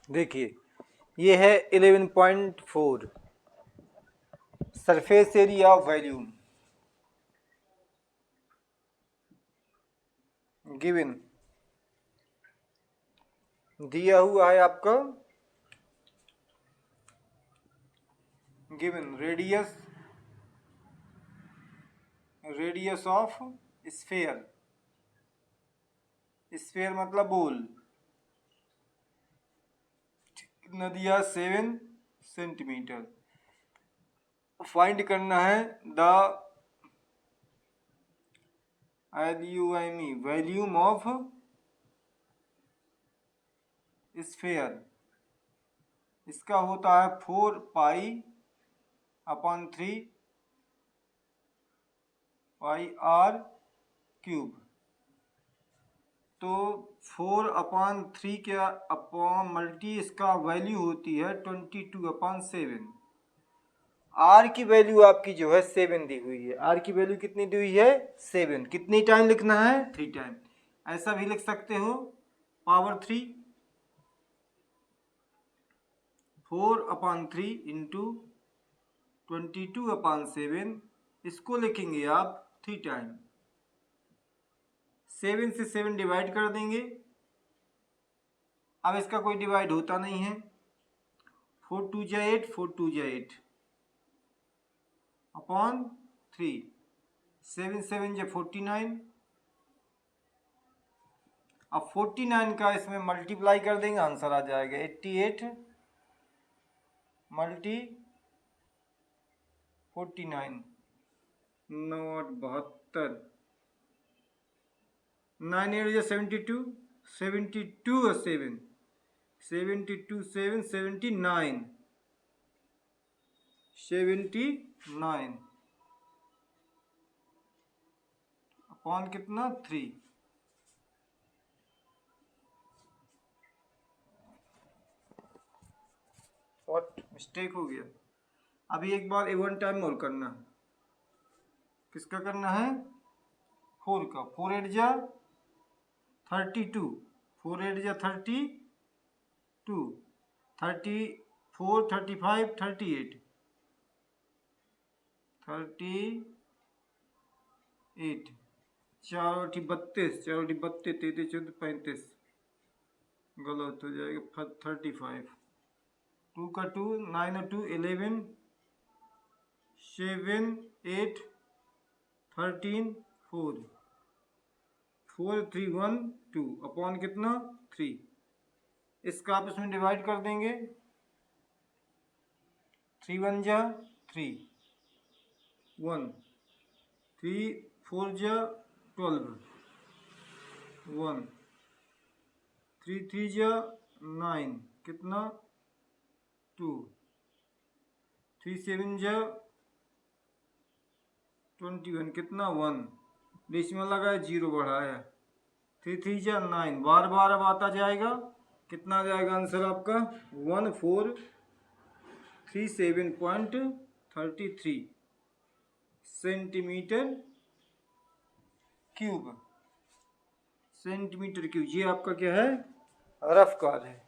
देखिए ये है 11.4 surface area of volume given दिया हुआ है आपका given radius of sphere sphere मतलब बोल कितना दिया 7 सेंटीमीटर। फाइंड करना है द वॉल्यूम ऑफ स्फेयर। इसका होता है 4 पाई/3 पाई आर क्यूब। तो 4/3 के अपॉन मल्टी इसका वैल्यू होती है 22/7। आर की वैल्यू आपकी जो है 7 दी हुई है। आर की वैल्यू कितनी दी हुई है 7। कितनी टाइम लिखना है 3 टाइम। ऐसा भी लिख सकते हो पावर 3 4/3 इंटू 22/7। इसको लिखेंगे आप 3 टाइम। 7 से 7 डिवाइड कर देंगे। अब इसका कोई डिवाइड होता नहीं है। 4 2 जा 8 4 2 जा 8 अपॉन 3 7 7 जा 49। अब 49 का इसमें मल्टीप्लाई कर देंगे आंसर आ जाएगा 88 मल्टी 49 9 8 72 9 8 जा 72 72 और 7 72 7 79 79 अपॉन कितना 3। और मिस्टेक हो गया। अभी एक बार इवन टाइम और करना है। किसका करना है 4 का। 4 8 जा 32 4 8 जा 32 34 35 38 38 4 8 32 4 8 32 33 14 35 गलत हो जाएगा 35 2 का 2 9 और 2 11 7 8 13 4 4 3 1 2 अपॉन कितना 3। इसका आप इसमें डिवाइड कर देंगे 3 1 जा 3 1 3 4 जा 12 1 3 3 जा 9 कितना 2 3 7 जा 21 कितना 1 डेसिमल लगाया 0 बढ़ाया 3 3 जा 9 बार बार अब आता जाएगा। कितना आ जाएगा आंसर आपका 1437.33 सेंटीमीटर क्यूब। सेंटीमीटर क्यूब ये आपका क्या है रफ कार है।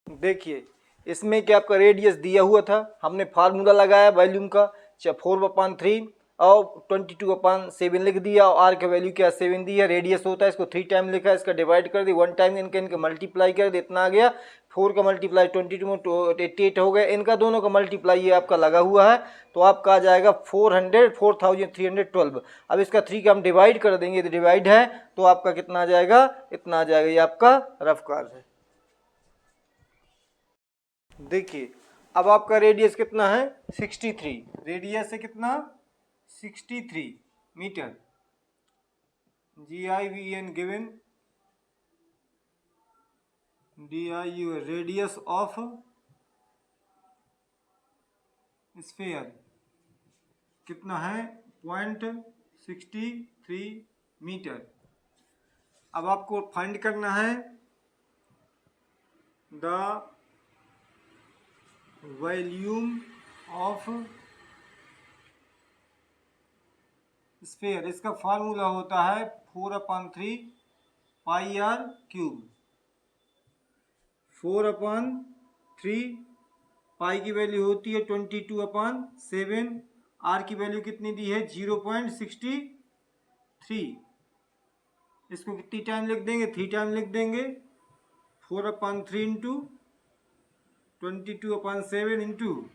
देखिए इसमें क्या आपका रेडियस दिया हुआ था। हमने फार्मूला लगाया वॉल्यूम का 4/3 और 22/7 लिख दिया और आर का वैल्यू क्या 7 दी है। रेडियस होता है इसको 3 टाइम लिखा है। इसका डिवाइड कर दी 1 टाइम इनके मल्टीप्लाई कर दी इतना आ गया। 4 का मल्टीप्लाई 22 में 88 हो गया। इनका दोनों का मल्टीप्लाई ये आपका लगा हुआ है तो आपका आ जाएगा 4312। अब इसका 3 का हम डिवाइड कर देंगे तो डिवाइड है तो आपका कितना आ जाएगा इतना आ जाएगा। ये आपका रफ कार है। देखिए अब आपका रेडियस कितना है 63। रेडियस है कितना 63 metre. GIVN given DIU radius of sphere कितना है 0.63 मीटर। अब आपको फाइंड करना है द वॉल्यूम ऑफ स्फीयर। इसका फार्मूला होता है 4/3 पाई आर क्यूब। 4/3, पाई की वैल्यू होती है 22/7, आर की वैल्यू कितनी दी है 0.63। इसको कितनी टाइम लिख देंगे 3 टाइम लिख देंगे। 4/3 इंटू 22/7 इंटू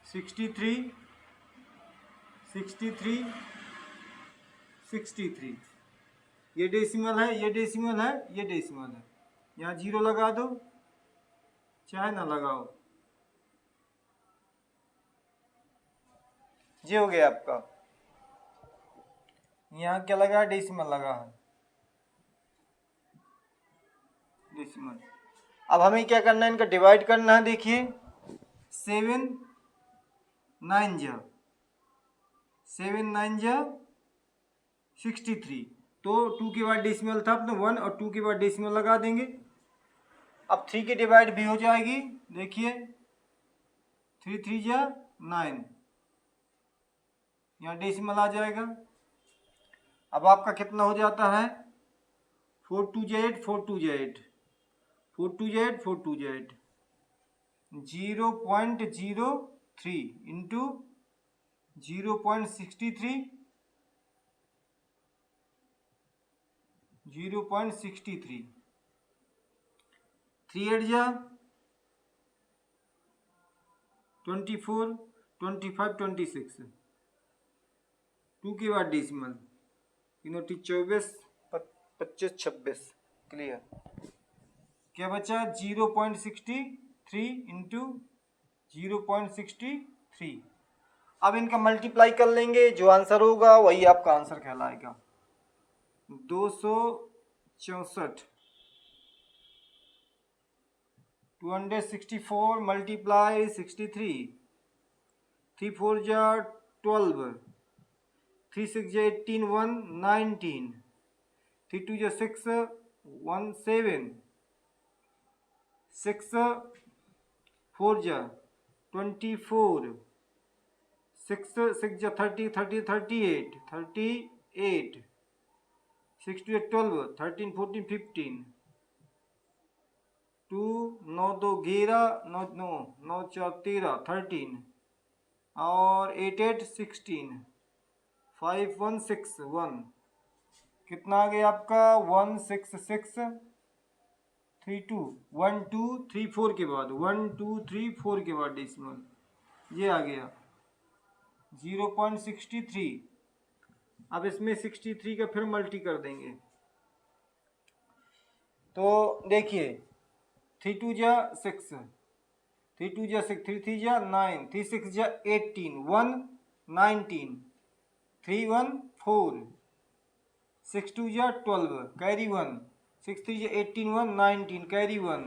63 ये डेसिमल है, ये डेसिमल है, ये डेसिमल है। यहाँ 0 लगा दो चाहे ना लगाओ। ये हो गया आपका। यहाँ क्या लगा डेसिमल लगा है, डेसिमल। अब हमें क्या करना है इनका डिवाइड करना है। देखिए 7 9 जा 63, तो 2 के बाद डेसिमल था अपने 1 और 2 के बाद डेसिमल लगा देंगे। अब 3 की डिवाइड भी हो जाएगी। देखिए 3 3 जा 9, यहाँ डेसिमल आ जाएगा। अब आपका कितना हो जाता है 4 2 जा 8, 4 2 जा 8, 4 2 जा 8, 4 2 जा 8, 0.03 इंटू 0.63, 0.63, 3 8 जा 24, 25, 26, 2 के बाद डेसिमल 3 24, 25 26, क्लियर। क्या बचा 0.63 इंटू 0.63। अब इनका मल्टीप्लाई कर लेंगे, जो आंसर होगा वही आपका आंसर कहलाएगा। 264 264 मल्टीप्लाई 63, 3 4 जा 12, 3 6 जा 18, 1 19, 3 2 जा 6, 1 7, 6 4 जा 24, 6 6 जा 30, 30 38, 38, 6 2 12, 13 14 15, 2 9 2 11, 9 9 9 4 13, 13 और 8 8 16, 5 1 6 1, कितना आ गया आपका 1 6 6 3 2 1 2 3 4 के बाद 1 2 3 4 के बाद डेसिमल ये आ गया 0.63। अब इसमें 63 का फिर मल्टी कर देंगे। तो देखिए 3 2 जा 6, 3 2 जा 6, 3 3 जा 9, 3 6 जा 18, 1 19, 3 1 4, 6 2 जा 12, कैरी 1, 6 3 जा 18, 1 19, कैरी 1,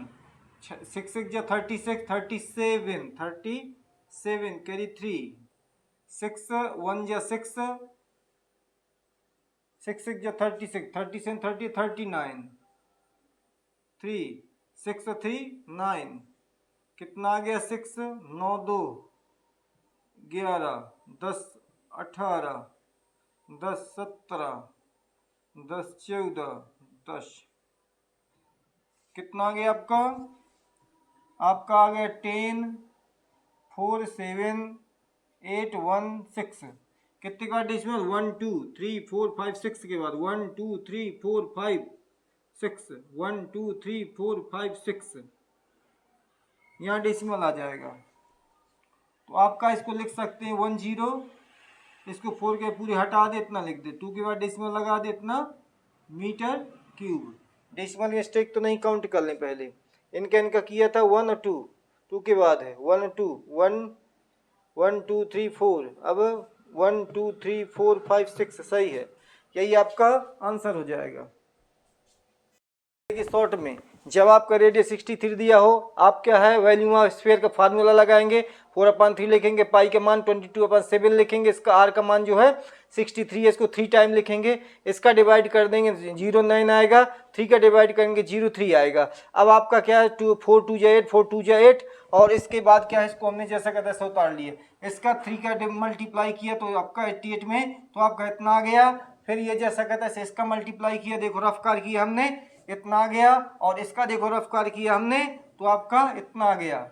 6 6 जा 36, 37, 37, कैरी 3, 6 1 जा 6, 6 6 जा 36, 37 30, 39, 3 6 3 9, कितना आ गया 6 9 2 11, 10 18, 10 17, 10 14, 10, कितना आ गया आपका आ गया 10 4 7 8 1 6, कितने का डेसिमल 1 2 3 4 5 6 के बाद 1 2 3 4 5 6, 1 2 3 4 5 6, यहाँ डेसिमल आ जाएगा। तो आपका इसको लिख सकते हैं 10, इसको 4 के पूरे हटा दे इतना लिख दे, 2 के बाद डेसिमल लगा दे इतना मीटर क्यूब। डेसिमल मिस्टेक तो नहीं काउंट कर लें पहले, इनका किया था 1 और 2, 2 के बाद है 1 और 2, 1 1 2 3 4, अब 1 2 3 4 5 6, सही है, यही आपका आंसर हो जाएगा। शॉर्ट में जब आपका रेडियस 63 दिया हो, आप क्या है वैल्यूम ऑफ स्फीयर का फार्मूला लगाएंगे, 4/3 लिखेंगे, पाई का मान 22/7 लिखेंगे, इसका आर का मान जो है 63 है, इसको 3 टाइम लिखेंगे, इसका डिवाइड कर देंगे 0.9 आएगा, 3 का डिवाइड करेंगे 0.3 आएगा। अब आपका क्या है 4 2 जा 8, 4 2 जा 8, और इसके बाद क्या है इसको हमने जैसा का तैसा उतार लिए, इसका 3 का मल्टीप्लाई किया तो आपका 88 में, तो आपका इतना आ गया। फिर ये जैसा कहता है इसका मल्टीप्लाई किया, देखो रफ कार किया हमने, इतना आ गया, और इसका देखो रफ कार किया हमने तो आपका इतना आ गया,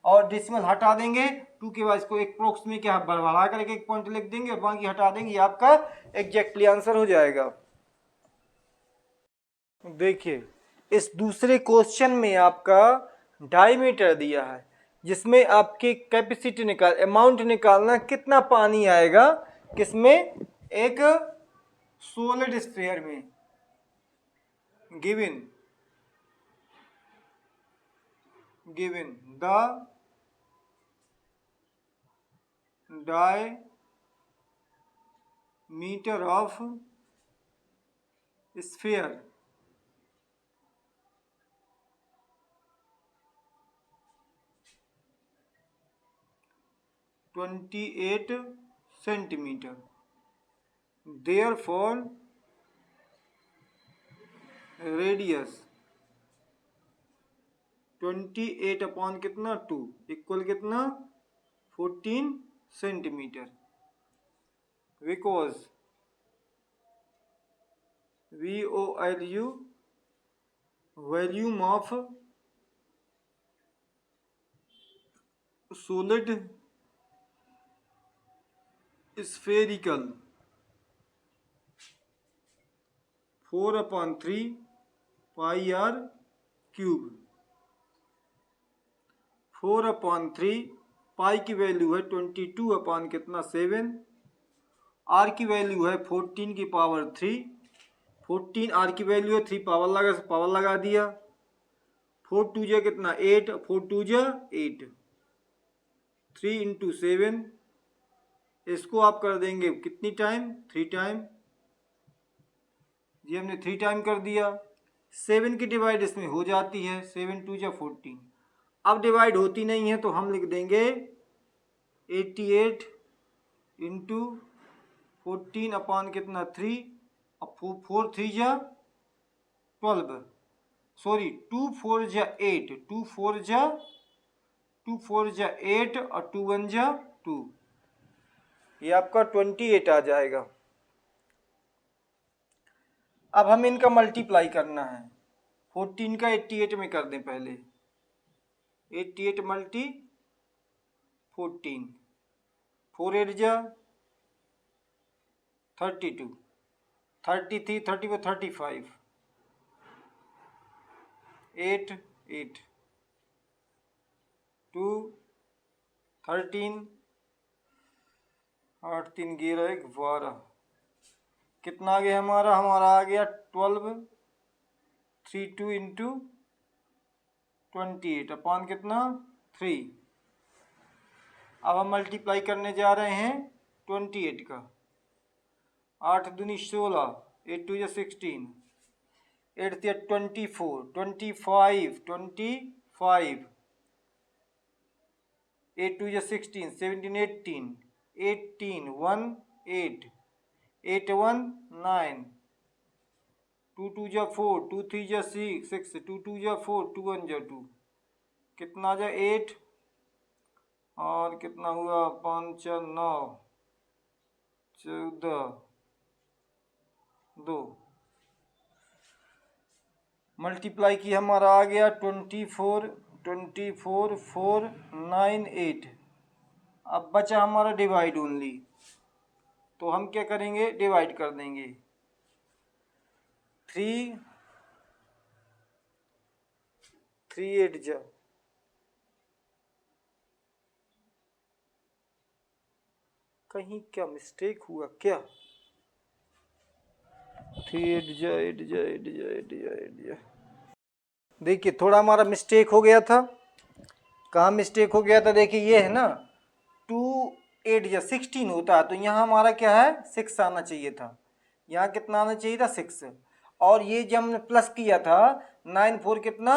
और डेसिमल हटा देंगे 2 के बाद इसको अप्रोक्स में क्या बढ़ा करके एक पॉइंट लिख देंगे, बाकी हटा देंगे, ये आपका एग्जैक्टली आंसर हो जाएगा। देखिए इस दूसरे क्वेश्चन में आपका डायमीटर दिया है, जिसमें आपकी कैपेसिटी अमाउंट निकालना कितना पानी आएगा, किसमें, एक सॉलिड स्फीयर में। Given the diameter of sphere (28 centimeter). Therefore radius 28 upon कितना 2 इक्वल कितना 14 centimetre, because VOLU volume of solid spherical 4/3 pi r cube. 4/3 पाई की वैल्यू है 22 अपॉन कितना 7, आर की वैल्यू है 14 की पावर 3, 14 आर की वैल्यू है 3 पावर लगा दिया, 4 2 जा कितना 8, 4 2 जा 8, 3 इंटू 7, इसको आप कर देंगे कितनी टाइम 3 टाइम, ये हमने 3 टाइम कर दिया। 7 की डिवाइड इसमें हो जाती है, 7 2 जा 14, अब डिवाइड होती नहीं है तो हम लिख देंगे 88 इंटू 14 अपॉन कितना 3, अब 4 3 जा 12, सॉरी 2 4 जा 8, 2 4 जा 8 और 2 1 जा 2, ये आपका 28 आ जाएगा। अब हमें इनका मल्टीप्लाई करना है, 14 का 88 में कर दें पहले, 88 मल्टी 14, 4 8 जा 32, 33 30 पर 35, 8 8 2 13 8 3 11 12, कितना आ गया हमारा आ गया 12, 3 2 इंटू 28 अपॉन कितना 3। अब हम मल्टीप्लाई करने जा रहे हैं 28 का, 8 दूनी 16, 8 2 16, 8 3 24, 25 25, 8 2 16, 17 18, 18 1 8, 8 1 9, 2 2 जा 4, 2 3 जा 6, 2 2 जा 4, 2 1 जा 2, कितना जा 8, और कितना हुआ 5 9 14 2, मल्टीप्लाई की हमारा आ गया 24 4 9 8। अब बचा हमारा डिवाइड ओनली, तो हम क्या करेंगे डिवाइड कर देंगे, 3 8 जा, कहीं क्या मिस्टेक हुआ क्या, 3 8 जा 8 जा 8 जा 8 जा 8 जा, देखिए थोड़ा हमारा मिस्टेक हो गया था। कहाँ मिस्टेक हो गया था, देखिए ये है ना 2 8 या 16 होता है, तो यहाँ हमारा क्या है 6 आना चाहिए था, यहाँ कितना आना चाहिए था 6, और ये जब हमने प्लस किया था 9 4 कितना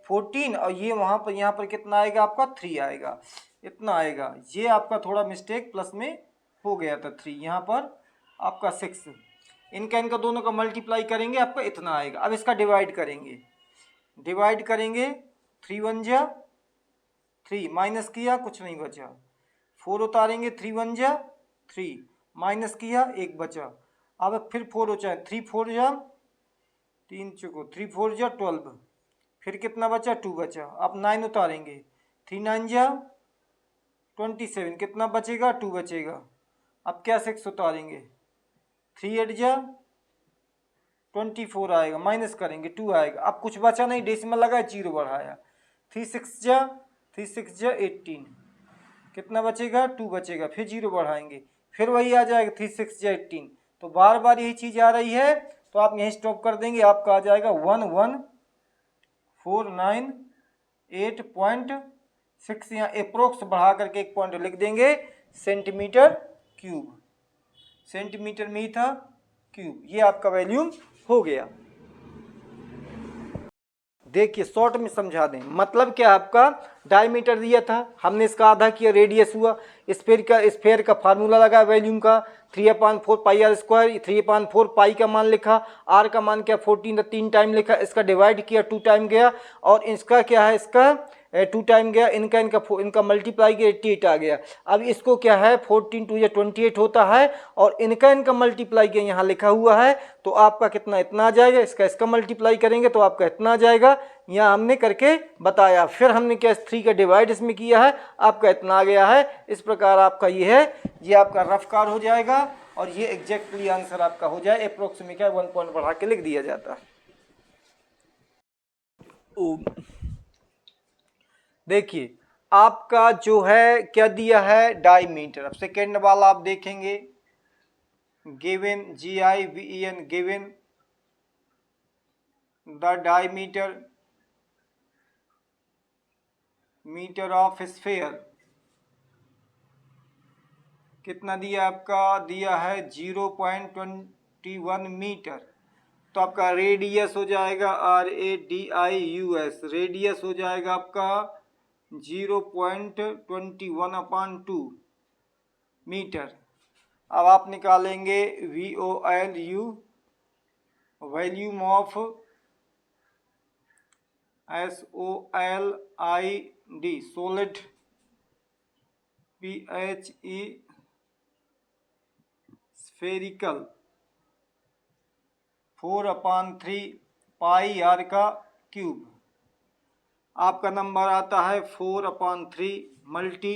14, और ये वहाँ पर यहाँ पर कितना आएगा आपका 3 आएगा, इतना आएगा, ये आपका थोड़ा मिस्टेक प्लस में हो गया था 3, यहाँ पर आपका 6, इनका दोनों का मल्टीप्लाई करेंगे आपका इतना आएगा। अब इसका डिवाइड करेंगे 3 1 जा 3, माइनस किया कुछ नहीं बचा, 4 उतारेंगे 3 1 जा 3, माइनस किया 1 बचा, अब फिर 4 हो जाए 3 4 जा 3 चुको 3 4 जा 12, फिर कितना बचा 2 बचा। अब 9 उतारेंगे, 3 9 जा 27, कितना बचेगा 2 बचेगा। अब क्या 6 उतारेंगे, 3 8 जा 24 आएगा, माइनस करेंगे 2 आएगा। अब कुछ बचा नहीं, डेसिमल लगाया 0 बढ़ाया, 3 6 जा 18, कितना बचेगा 2 बचेगा, फिर 0 बढ़ाएंगे, फिर वही आ जाएगा 3 6 जा 18। तो बार बार यही चीज़ आ रही है, तो आप यहीं स्टॉप कर देंगे, आपका आ जाएगा 11498.6। यहाँ अप्रोक्स बढ़ा करके एक पॉइंट लिख देंगे, सेंटीमीटर क्यूब, सेंटीमीटर में ही था क्यूब, ये आपका वैल्यूम हो गया। देखिए शॉर्ट में समझा दें, मतलब क्या आपका डायमीटर दिया था, हमने इसका आधा किया, रेडियस हुआ, स्फेयर का फार्मूला लगा वैल्यूम का 3/4 पाई आर स्क्वायर, 3/4 पाई का मान लिखा, आर का मान क्या 14 3 टाइम लिखा, इसका डिवाइड किया 2 टाइम गया, और इसका क्या है, इसका 2 टाइम गया, इनका मल्टीप्लाई किया 88 आ गया। अब इसको क्या है 14 2 या 28 होता है, और इनका मल्टीप्लाई किया यहाँ लिखा हुआ है, तो आपका कितना इतना आ जाएगा, इसका मल्टीप्लाई करेंगे तो आपका इतना आ जाएगा, यहाँ हमने करके बताया। फिर हमने क्या 3 का डिवाइड इसमें किया है, आपका इतना आ गया है। इस प्रकार आपका ये है, ये आपका रफ कार हो जाएगा, और ये एग्जैक्टली आंसर आपका हो जाए। अप्रोक्स में क्या 1 पॉइंट बढ़ा के लिख दिया जाता है। देखिए आपका जो है क्या दिया है, डायमीटर। अब सेकेंड वाला आप देखेंगे, given GIVEN, given the diameter metre of sphere, कितना दिया आपका, दिया है 0.21 मीटर। तो आपका रेडियस हो जाएगा RADIUS, रेडियस हो जाएगा आपका 0.21/2 मीटर। अब आप निकालेंगे VOLU, volume of SOLID, solid, PHE spherical, 4/3 pi R का क्यूब। आपका नंबर आता है 4/3 मल्टी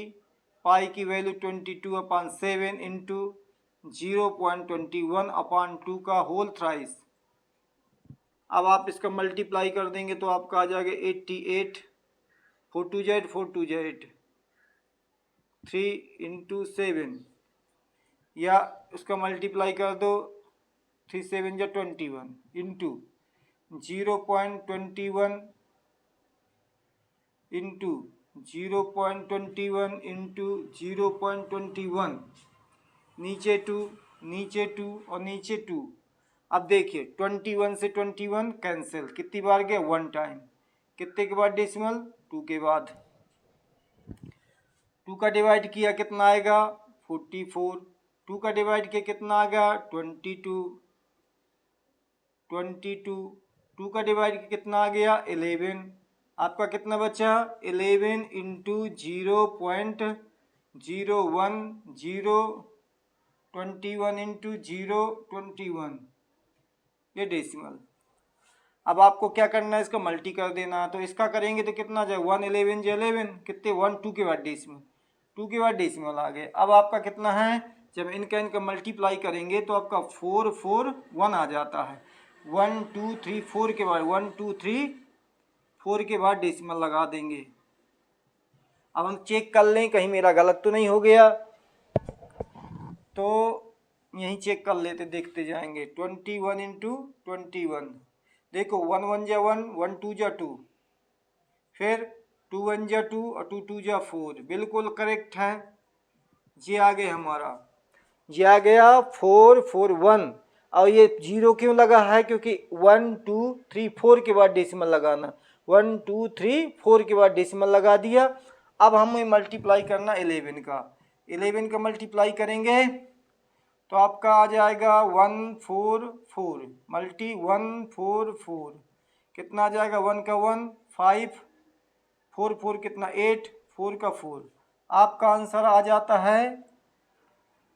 पाई की वैल्यू 22/7 इंटू 0.21/2 का होल थ्राइस। अब आप इसका मल्टीप्लाई कर देंगे तो आपका आ जाएगा 88, 4 2 जा 8, 4 2 जा 8, 3 इंटू 7, या उसका मल्टीप्लाई कर दो 3 7 जा 21 इंटू 0.21 इंटू 0.21 इंटू 0.21, नीचे 2 नीचे 2 और नीचे 2। अब देखिए 21 से 21 कैंसिल, कितनी बार गया 1 टाइम, कितने के बाद डेसिमल 2 के बाद, 2 का डिवाइड किया कितना आएगा 44, 2 का डिवाइड किया कितना आ गया 22, 2 का डिवाइड किया कितना आ गया 11। आपका कितना बचा 11 इंटू 0.01021 इंटू 0.21, ये डेसिमल। अब आपको क्या करना है, इसका मल्टी कर देना है। तो इसका करेंगे तो कितना जाए 1 11 जा 11, कितने 1 2 के बाद डेसिमल, 2 के बाद डेसिमल आ गए। अब आपका कितना है, जब इनका मल्टीप्लाई करेंगे तो आपका 4 4 1 आ जाता है। 1 2 3 4 के बाद 1 2 3 4 के बाद डेसिमल लगा देंगे। अब हम चेक कर लें कहीं मेरा गलत तो नहीं हो गया, तो यहीं चेक कर लेते, देखते जाएंगे। 21 इंटू 21, देखो 1 1 जा 1, 1 2 जा 2, फिर 2 1 जा 2 और 2 2 जा 4, बिल्कुल करेक्ट है। ये आ गया हमारा, ये आ गया 4 4 1। और ये 0 क्यों लगा है, क्योंकि 1 2 3 4 के बाद डेसिमल लगाना, 1 2 3 4 के बाद डेसिमल लगा दिया। अब हमें मल्टीप्लाई करना 11 का, 11 का मल्टीप्लाई करेंगे तो आपका आ जाएगा 144 मल्टी 144, कितना आ जाएगा 1 का 1 5, 4 4 कितना 8, 4 का 4, आपका आंसर आ जाता है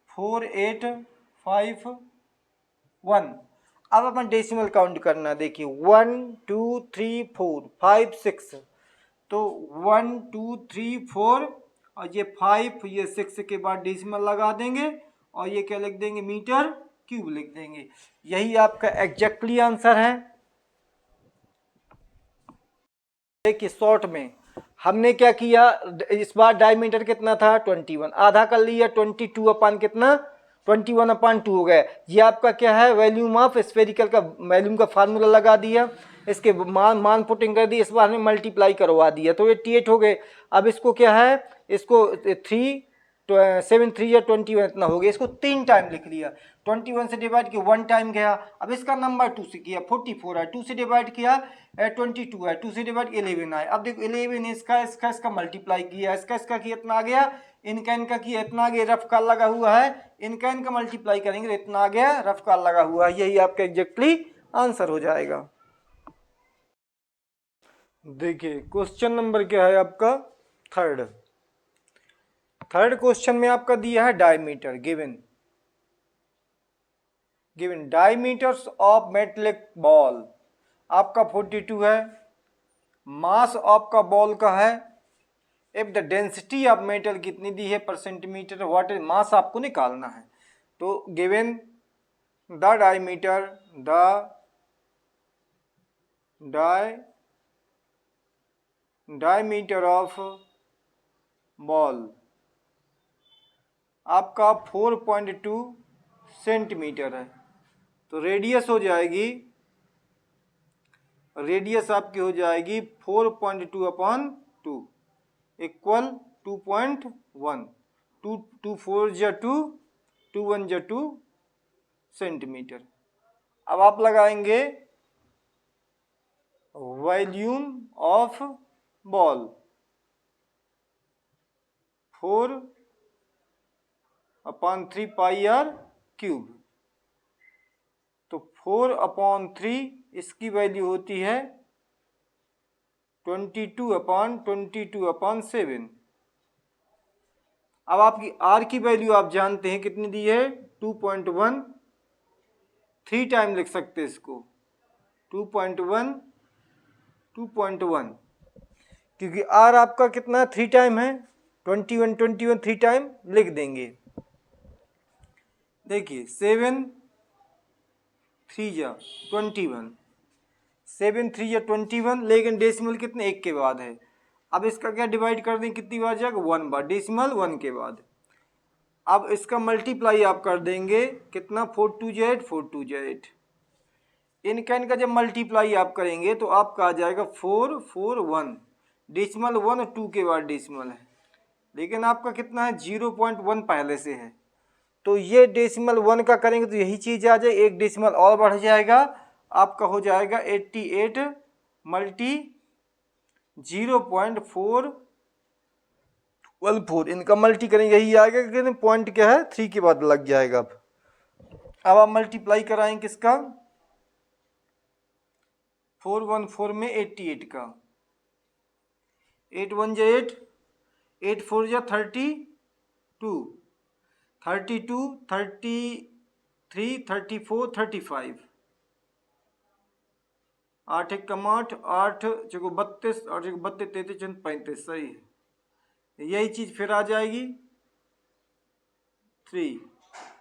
4851। अब अपन डेसिमल काउंट करना, देखिए 1 2 3 4 5 6, तो 1 2 3 4 और ये 5 ये 6 के बाद डेसिमल लगा देंगे और ये क्या लिख देंगे, मीटर क्यूब लिख देंगे। यही आपका एग्जैक्टली आंसर है। देखिए शॉर्ट में हमने क्या किया, इस बार डायमीटर कितना था 21, आधा कर लिया 22 अपान कितना 21/2 हो गया। ये आपका क्या है, वॉल्यूम ऑफ स्फेरिकल का वॉल्यूम का फार्मूला लगा दिया, इसके मान पुटिंग कर दी, इस बार में मल्टीप्लाई करवा दिया तो 88 हो गए। अब इसको क्या है, इसको 7 3 या 21 इतना हो गया, इसको 3 टाइम लिख लिया, 21 से डिवाइड किया 1 टाइम गया। अब इसका नंबर 2 से किया 44 है, 2 से डिवाइड किया 22 है, 2 से डिवाइड 11 आए। अब देखो 11 इसका मल्टीप्लाई किया, इसका किया इतना आ गया, इनका किया इतना आ गया, रफ का लगा हुआ है, इनका मल्टीप्लाई करेंगे तो इतना आ गया, रफ का लगा हुआ है। यही आपका एग्जैक्टली आंसर हो जाएगा। देखिए क्वेश्चन नंबर क्या है आपका, थर्ड क्वेश्चन में आपका दिया है diameter, given diameters of metallic ball आपका 42 है, मास आपका बॉल का है, if the density of metal कितनी दी है पर सेंटीमीटर, व्हाट इज मास आपको निकालना है। तो given the diameter of ball आपका 4.2 सेंटीमीटर है, तो रेडियस हो जाएगी, रेडियस आपकी हो जाएगी 4.2/2 इक्वल 2.1, 2 4 जा 2, 2 1 जा 2 सेंटीमीटर। अब आप लगाएंगे volume of ball 4/3 pi are cube, तो 4/3 इसकी वैल्यू होती है 22/7। अब आपकी आर की वैल्यू आप जानते हैं कितनी दी है 2.1, 3 टाइम लिख सकते हैं इसको 2.1 क्योंकि आर आपका कितना 3 टाइम है, 21 3 टाइम लिख देंगे। देखिए 7 3 जा 21, 7 3 या 21, लेकिन डेसिमल कितने एक के बाद है। अब इसका क्या डिवाइड कर दें, कितनी बार जाएगा 1 बार, डेसिमल 1 के बाद। अब इसका मल्टीप्लाई आप कर देंगे कितना 4 2 जा 8, 4 2 जा 8, इनका जब मल्टीप्लाई आप करेंगे तो आपका आ जाएगा 4 4 1, डेसिमल 1 और 2 के बाद डेसिमल है, लेकिन आपका कितना है 0.1 पहले से है, तो ये डेसिमल 1 का करेंगे तो यही चीज़ आ जाए, एक डेसिमल और बढ़ जाएगा, आपका हो जाएगा 88 मल्टी 0.414, इनका मल्टी करेंगे यही आएगा, क्योंकि पॉइंट क्या है 3 के बाद लग जाएगा। अब आप मल्टीप्लाई कराएं किसका 414 में 88 का, 8 1 जा 8, 8 4 जा 32, 32 33 34 35, 8 1 कम 8, 8 चको 32, 8 1 32 33 35, सही है। यही चीज़ फिर आ जाएगी 3,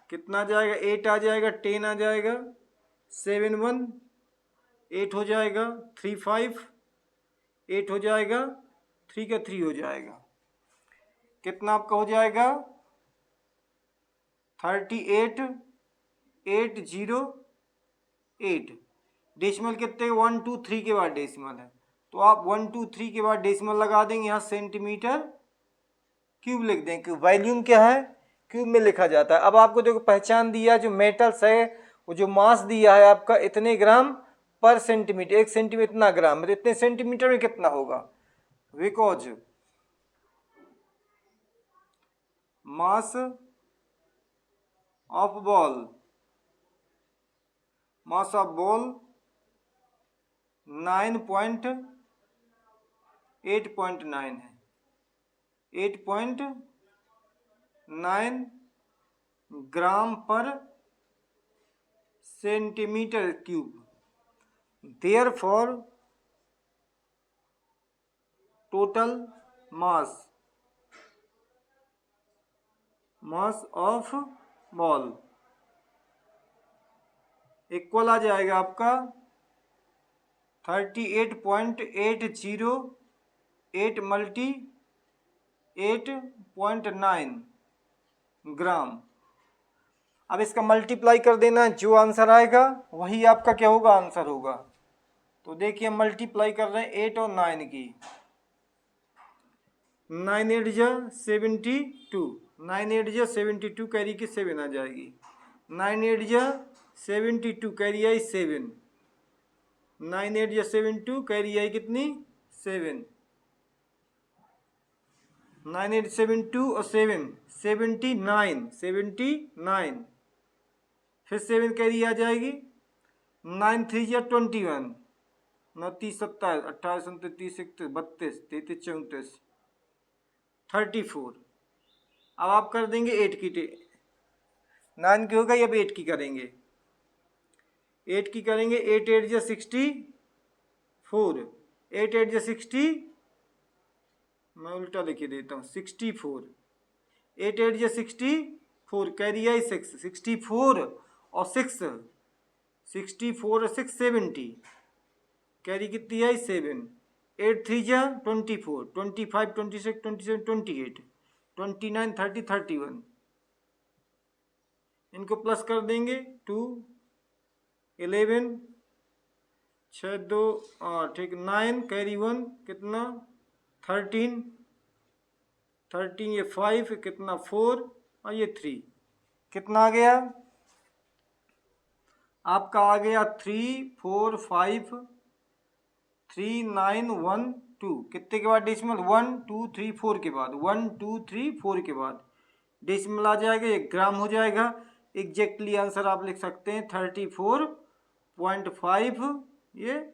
कितना आ जाएगा 8 आ जाएगा, 10 आ जाएगा, 7 1 8 हो जाएगा, 3 5 8 हो जाएगा, 3 का 3 हो जाएगा, कितना आपका हो जाएगा 38 808, डेसिमल कितने 1 2 3 के बाद डेसिमल है, तो आप 1 2 3 के बाद डेसिमल लगा देंगे, यहाँ सेंटीमीटर क्यूब लिख देंगे, वॉल्यूम क्या है क्यूब में लिखा जाता है। अब आपको देखो पहचान दिया, जो मेटल्स है वो जो मास दिया है आपका इतने ग्राम पर सेंटीमीटर, 1 सेंटीमीटर इतना ग्राम, तो इतने सेंटीमीटर में कितना होगा, बिकॉज मास ऑफ बॉल 8.9 है, 8.9 gram per centimetre cube. Therefore total mass of ball equal आ जाएगा आपका 38.808 मल्टी 8.9 ग्राम। अब इसका मल्टीप्लाई कर देना, जो आंसर आएगा वही आपका क्या होगा, आंसर होगा। तो देखिए मल्टीप्लाई कर रहे हैं 8 और 9 की। 9 8 जा 72, 9 8 जा 72, कैरी की 7 आ जाएगी। 9 8 जा 72, कैरी आई 7। 9 8 या 72, कैरी आई कितनी, 7। 9 8 7 2 और 7 79, 79। फिर 7 कैरी आ जाएगी। 9 3 या 21, 9 30 27, 28 29 31 32 33 34 34। अब आप कर देंगे 8 की 9 की हो गई, अब 8 की करेंगे। 8 की करेंगे, 8 8 या 64, 8 8 या 60, मैं उल्टा लिख देता हूँ 64। 8 8 या 64, कैरी आई 6, 64 और 6, 64 और 6 70, कैरी कितनी आई 7। 8 3 जा 24, 25 26 27 28 29 30 31। इनको प्लस कर देंगे 2 11 6 2 8 ठीक 9, कैरी 1 कितना 13, 13 ये 5 कितना 4 और ये 3, कितना आ गया आपका, आ गया 3 4 5 3 9 1 2। कितने के बाद डेसिमल, 1 2 3 4 के बाद, 1 2 3 4 के बाद डेसिमल आ जाएगा, 1 ग्राम हो जाएगा। एग्जैक्टली आंसर आप लिख सकते हैं 34.5, ये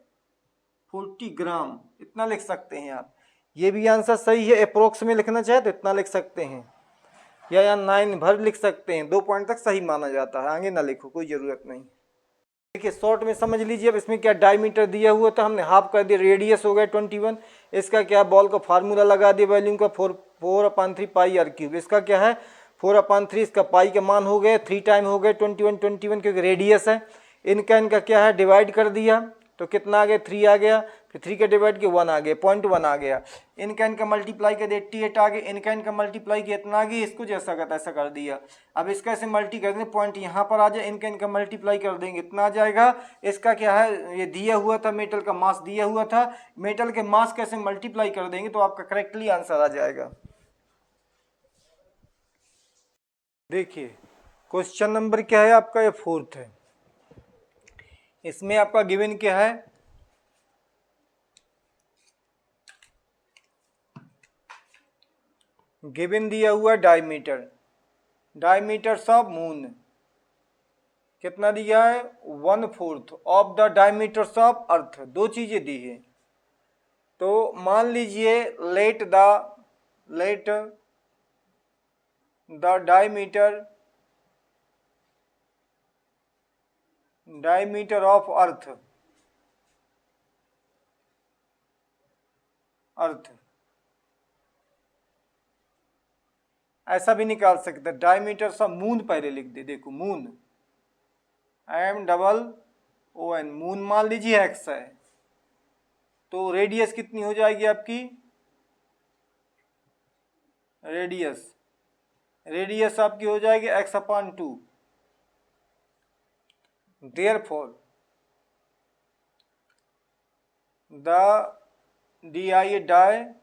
40 ग्राम, इतना लिख सकते हैं आप। ये भी आंसर सही है। अप्रोक्स में लिखना चाहे तो इतना लिख सकते हैं, या 9 भर लिख सकते हैं। 2 पॉइंट तक सही माना जाता है, आगे ना लिखो, कोई ज़रूरत नहीं। देखिए शॉर्ट में समझ लीजिए। अब इसमें क्या डायमीटर दिया हुआ था, हमने हाफ कर दिया, रेडियस हो गया 21। इसका क्या बॉल का फार्मूला लगा दिया वॉल्यूम का 4/3 पाई आर क्यूब। इसका क्या है 4/3, इसका पाई का मान हो गया 3 टाइम हो गए 21 क्योंकि रेडियस है। इनका क्या है डिवाइड कर दिया तो कितना आ गया 3 आ गया, फिर 3 का डिवाइड किया 1 आ गया, 0.1 आ गया। इनका मल्टीप्लाई कर दिया 88 आ गया, इनका मल्टीप्लाई किया इतना आ गया, इसको जैसा का तैसा कर दिया। अब इसका ऐसे मल्टी कर देंगे, पॉइंट यहाँ पर आ जाए, इनका मल्टीप्लाई कर देंगे इतना आ जाएगा। इसका क्या है ये दिया हुआ था, मेटल का मास दिया हुआ था, मेटल के मास कैसे मल्टीप्लाई कर देंगे तो आपका करेक्टली आंसर आ जाएगा। देखिए क्वेश्चन नंबर क्या है आपका, ये 4th है। इसमें आपका गिवन क्या है, गिवन दिया हुआ डायमीटर, डायमीटर्स ऑफ मून कितना दिया है 1/4 of the diameters of earth. 2 चीजें दी है। तो मान लीजिए let the diameter of earth ऐसा भी निकाल सकते, डायमीटर ऑफ मून पहले लिख दे। देखो मून MOON, मून मान लीजिए एक्स है, तो रेडियस कितनी हो जाएगी आपकी, रेडियस आपकी हो जाएगी x/2। Therefore the diameter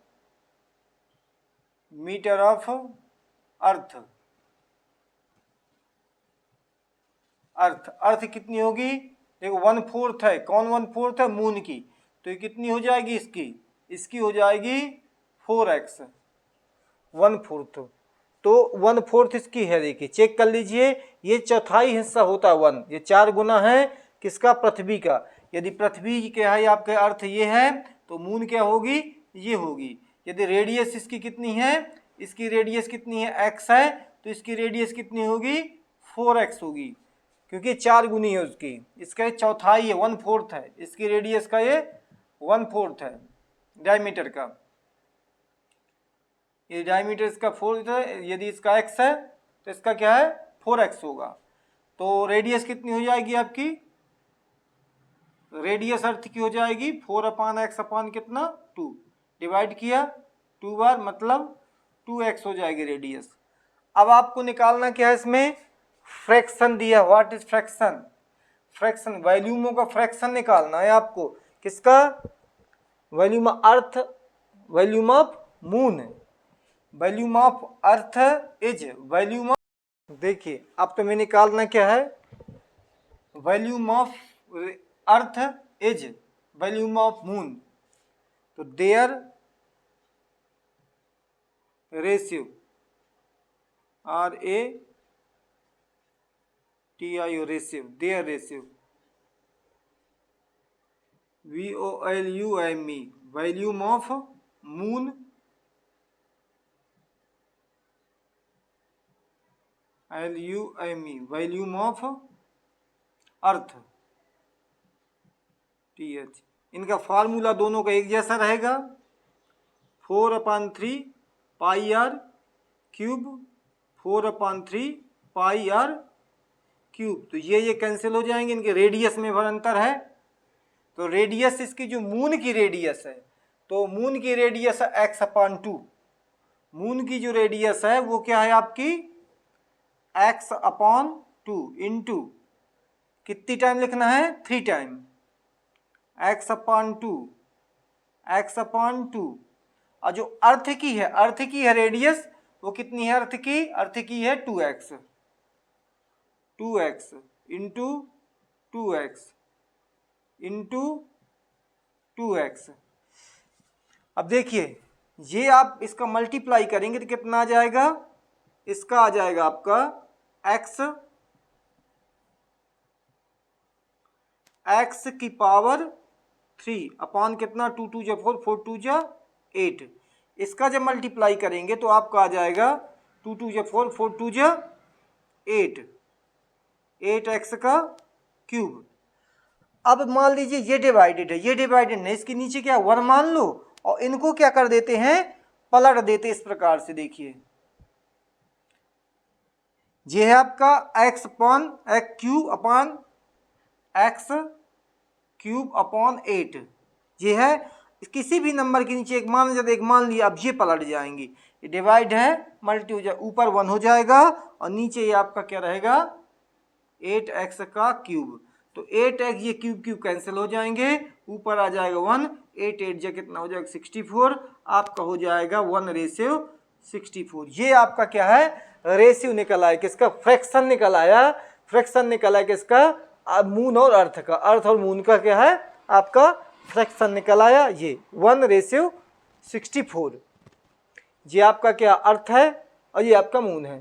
of earth कितनी होगी, देखो 1/4 है, कौन 1/4 है मून की, तो ये कितनी हो जाएगी इसकी हो जाएगी 4x 1/4। तो 1/4 इसकी है, देखिए चेक कर लीजिए, ये चौथाई हिस्सा होता है 1, ये 4 गुना है किसका, पृथ्वी का। यदि पृथ्वी क्या है आपके अर्थ ये है तो मून क्या होगी, ये होगी। यदि रेडियस इसकी कितनी है, इसकी रेडियस कितनी है x है, तो इसकी रेडियस कितनी होगी 4x होगी, क्योंकि 4 गुनी है उसकी, इसका ये चौथाई है, 1/4 है, इसकी रेडियस का ये 1/4 है डायमीटर का, ये डायमीटर इसका 4 है। यदि इसका x है तो इसका क्या है 4x होगा। तो रेडियस कितनी हो जाएगी आपकी, रेडियस अर्थ की हो जाएगी 4/x अपान कितना 2, डिवाइड किया 2 बार, मतलब 2x हो जाएगी रेडियस। अब आपको निकालना क्या है, इसमें फ्रैक्शन दिया, व्हाट इज फ्रैक्शन, फ्रैक्शन वॉल्यूमों का फ्रैक्शन निकालना है आपको, किसका, volume earth, volume of moon, volume of earth is volume of, देखिए अब तो मैं निकालना क्या है, volume of earth is volume of moon, तो there ratio RATIO ratio, there ratio VOLUME volume of moon LUME volume of earth TH। इनका formula दोनों का एक जैसा रहेगा, 4/3 pi are cube, 4/3 pi are cube. तो ये कैंसिल हो जाएंगे, इनके रेडियस में भर अंतर है। तो रेडियस इसकी जो मून की रेडियस है, तो मून की रेडियस है x/2, मून की जो रेडियस है वो क्या है आपकी x/2 इंटू कितनी टाइम लिखना है 3 टाइम, x/2 x/2, और जो अर्थ की है, अर्थ की है रेडियस वो कितनी है, अर्थ की है 2x, 2x into 2x into 2x। अब देखिए ये आप इसका मल्टीप्लाई करेंगे तो कितना आ जाएगा, इसका आ जाएगा आपका x की पावर 3 अपान कितना 2 2 जा 4 4 2 जा 8। इसका जब मल्टीप्लाई करेंगे तो आपका आ जाएगा 2 2 जा 4 4 2 जा 8, 8x का क्यूब। अब मान लीजिए ये डिवाइडेड है, ये डिवाइडेड नहीं, इसके नीचे क्या 1 मान लो, और इनको क्या कर देते हैं पलट देते इस प्रकार से। देखिए ये है आपका x अपॉन x क्यूब अपान x क्यूब अपॉन 8, ये है किसी भी नंबर के नीचे एक मान, जब एक मान लिया अब ये पलट जाएंगे, ये डिवाइड है मल्टी हो जाए, ऊपर 1 हो जाएगा और नीचे ये आपका क्या रहेगा 8x का क्यूब। तो 8x ये क्यूब क्यूब कैंसिल हो जाएंगे, ऊपर आ जाएगा 1, 8 8 जा कितना हो जाएगा 64, आपका हो जाएगा 1/64। ये आपका क्या है रेशियो निकल आया, किसका फ्रैक्शन निकल आया, फ्रैक्शन निकल आया किसका मून और अर्थ का, अर्थ और मून का क्या है आपका फ्रैक्शन निकल आया, ये 1/64। ये आपका क्या अर्थ है और ये आपका मून है।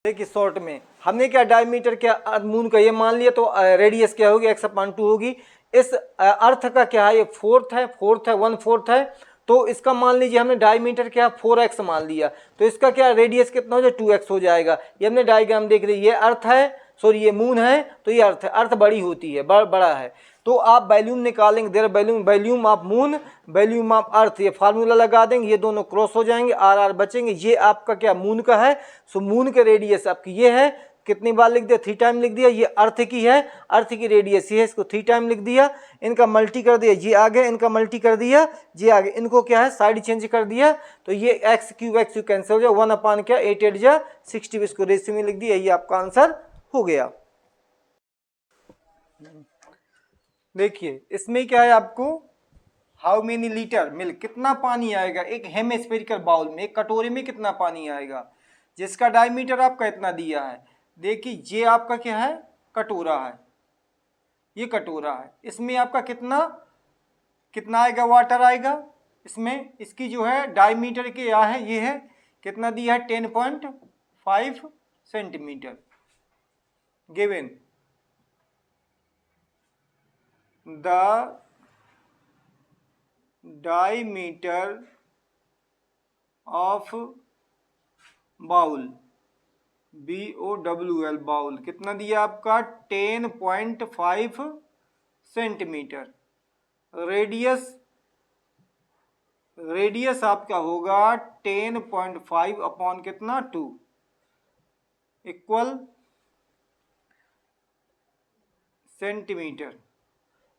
देखिए शॉर्ट में हमने क्या डायमीटर क्या मून का ये मान लिया, तो रेडियस क्या होगी x/2 होगी। इस अर्थ का क्या है ये 4th है, 1/4 है, तो इसका मान लीजिए हमने डायमीटर क्या 4x मान लिया, तो इसका क्या रेडियस कितना हो जाए 2x हो जाएगा। ये हमने डायग्राम देख रहे, ये अर्थ है, सॉरी ये मून है, तो ये अर्थ है, अर्थ बड़ी होती है, बड़ा है, तो आप वॉल्यूम निकालेंगे, there volume of moon volume of earth, ये फार्मूला लगा देंगे, ये दोनों क्रॉस हो जाएंगे, आर बचेंगे। ये आपका क्या मून का है, सो मून का रेडियस आपकी ये है, कितनी बार लिख दिया 3 टाइम लिख दिया। ये अर्थ की है, अर्थ की रेडियस ये है, इसको 3 टाइम लिख दिया, इनका मल्टी कर दिया, ये आगे इनका मल्टी कर दिया, ये आगे, इनको क्या है साइड चेंज कर दिया, तो ये x क्यूब कैंसिल हो जाए, 1 अपान क्या 8 8 जा 60, इसको रेशियो में लिख दिया, ये आपका आंसर हो गया। देखिए इसमें क्या है आपको हाउ मेनी लीटर मिल्क, कितना पानी आएगा एक हेमिस्फेरिकल बाउल में, एक कटोरे में कितना पानी आएगा, जिसका डायमीटर आपका इतना दिया है। देखिए ये आपका क्या है कटोरा है, ये कटोरा है, इसमें आपका कितना कितना आएगा वाटर आएगा इसमें, इसकी जो है डायमीटर के क्या है ये है कितना दिया है 10.5 centimetre given. The diameter of bowl BOWL bowl कितना दिया आपका 10.5 सेंटीमीटर। रेडियस आपका होगा 10.5 अपॉन कितना 2 इक्वल सेंटीमीटर।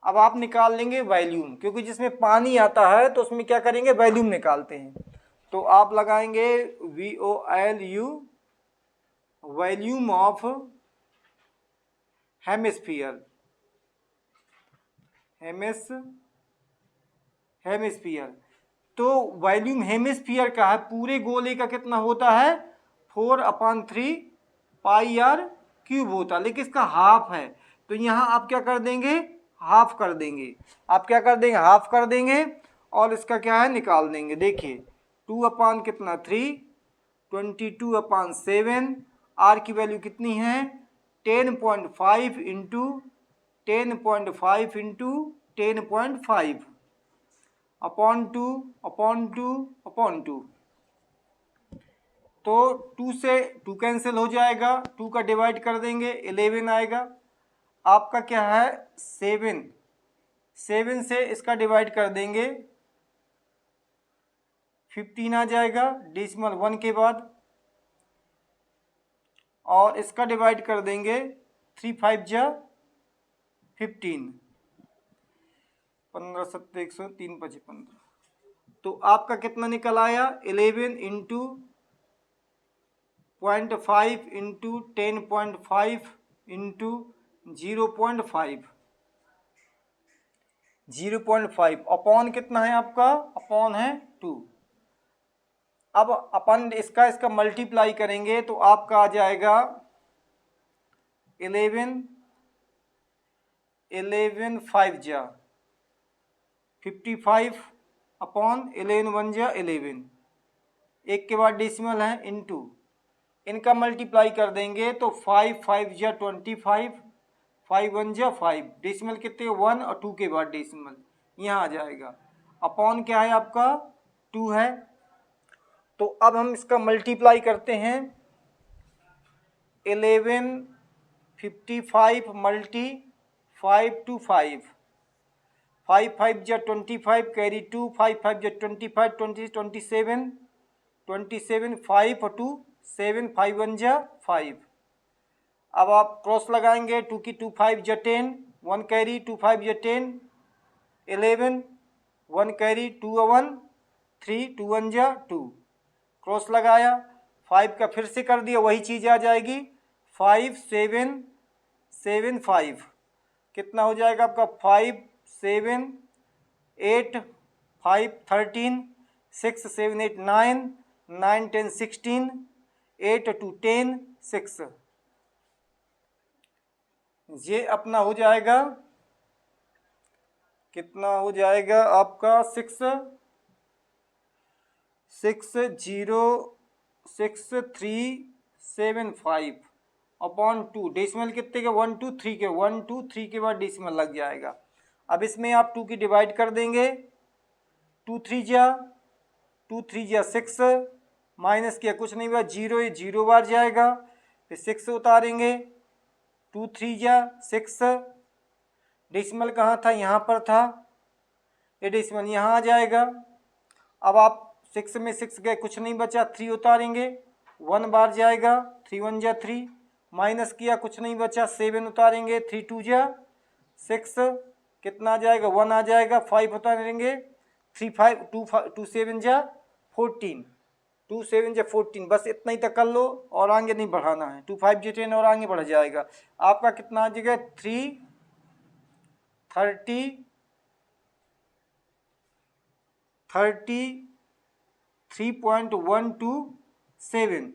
अब आप निकाल लेंगे वॉल्यूम, क्योंकि जिसमें पानी आता है तो उसमें क्या करेंगे वॉल्यूम निकालते हैं। तो आप लगाएंगे VOLU वॉल्यूम ऑफ हेमिस्फीयर। तो वॉल्यूम हेमिस्फीयर का है, पूरे गोले का कितना होता है 4/3 पाई आर क्यूब होता है, लेकिन इसका हाफ है तो यहाँ आप क्या कर देंगे हाफ कर देंगे। आप क्या कर देंगे हाफ कर देंगे और इसका क्या है निकाल देंगे। देखिए 2 अपान कितना 3 22/7 आर की वैल्यू कितनी है 10.5 इंटू 10.5 इंटू 10.5 अपॉन 2 तो 2 से 2 कैंसिल हो जाएगा, 2 का डिवाइड कर देंगे 11 आएगा। आपका क्या है 7 से इसका डिवाइड कर देंगे 15 आ जाएगा डेसिमल 1 के बाद, और इसका डिवाइड कर देंगे 3 5 जा 15 15 7 103 5 15। तो आपका कितना निकल आया 11 इंटू 0.5 इंटू 10.5 इंटू 0.5 अपॉन कितना है आपका अपॉन है 2। अब अपन इसका मल्टीप्लाई करेंगे तो आपका आ जाएगा 11 5 जा 55 अपॉन 11 1 जा 11, एक के बाद डेसिमल है इनटू, इनका मल्टीप्लाई कर देंगे तो 5 5 जा 25 5 1 जा 5, डेसिमल कितने 1 और 2 के बाद डेसिमल यहाँ आ जाएगा। अपॉन क्या है आपका 2 है। तो अब हम इसका मल्टीप्लाई करते हैं 11 55 मल्टी 5 2 5 5 5 जा 25 कैरी 2 5 5 जा 25 20 27 27 5 और 2 7 5 1 जा 5। अब आप क्रॉस लगाएंगे 2 की 2 5 जा 10 1 कैरी 2 5 जा 10 11 1 कैरी 2 1 3 2 1 जा 2, क्रॉस लगाया 5 का फिर से कर दिया वही चीज़ आ जाएगी 5 7 7 5, कितना हो जाएगा आपका 5 7 8 5 13 6 7 8 9 9 10 16 8 2 10 6, ये अपना हो जाएगा कितना हो जाएगा आपका 60375 अपॉन 2, डेसिमल कितने के 1 2 3 के 1 2 3 के बाद डेसिमल लग जाएगा। अब इसमें आप 2 की डिवाइड कर देंगे 2 3 जा 6, माइनस किया कुछ नहीं हुआ 0 0 बार जाएगा, फिर 6 उतारेंगे 2 3 जा 6, डेसिमल कहाँ था यहाँ पर था, ये डेसिमल यहाँ आ जाएगा। अब आप 6 में 6 गए कुछ नहीं बचा 3 उतारेंगे 1 बार जाएगा 3 1 जा 3, माइनस किया कुछ नहीं बचा 7 उतारेंगे 3 2 जा 6, कितना आ जाएगा 1 आ जाएगा 5 उतारेंगे 3 5 2 7 जा 14 2 7 जा 14, बस इतना ही तक कर लो और आगे नहीं बढ़ाना है, 2 5 जा 10 और आगे बढ़ जाएगा। आपका कितना आ जाएगा 33.127,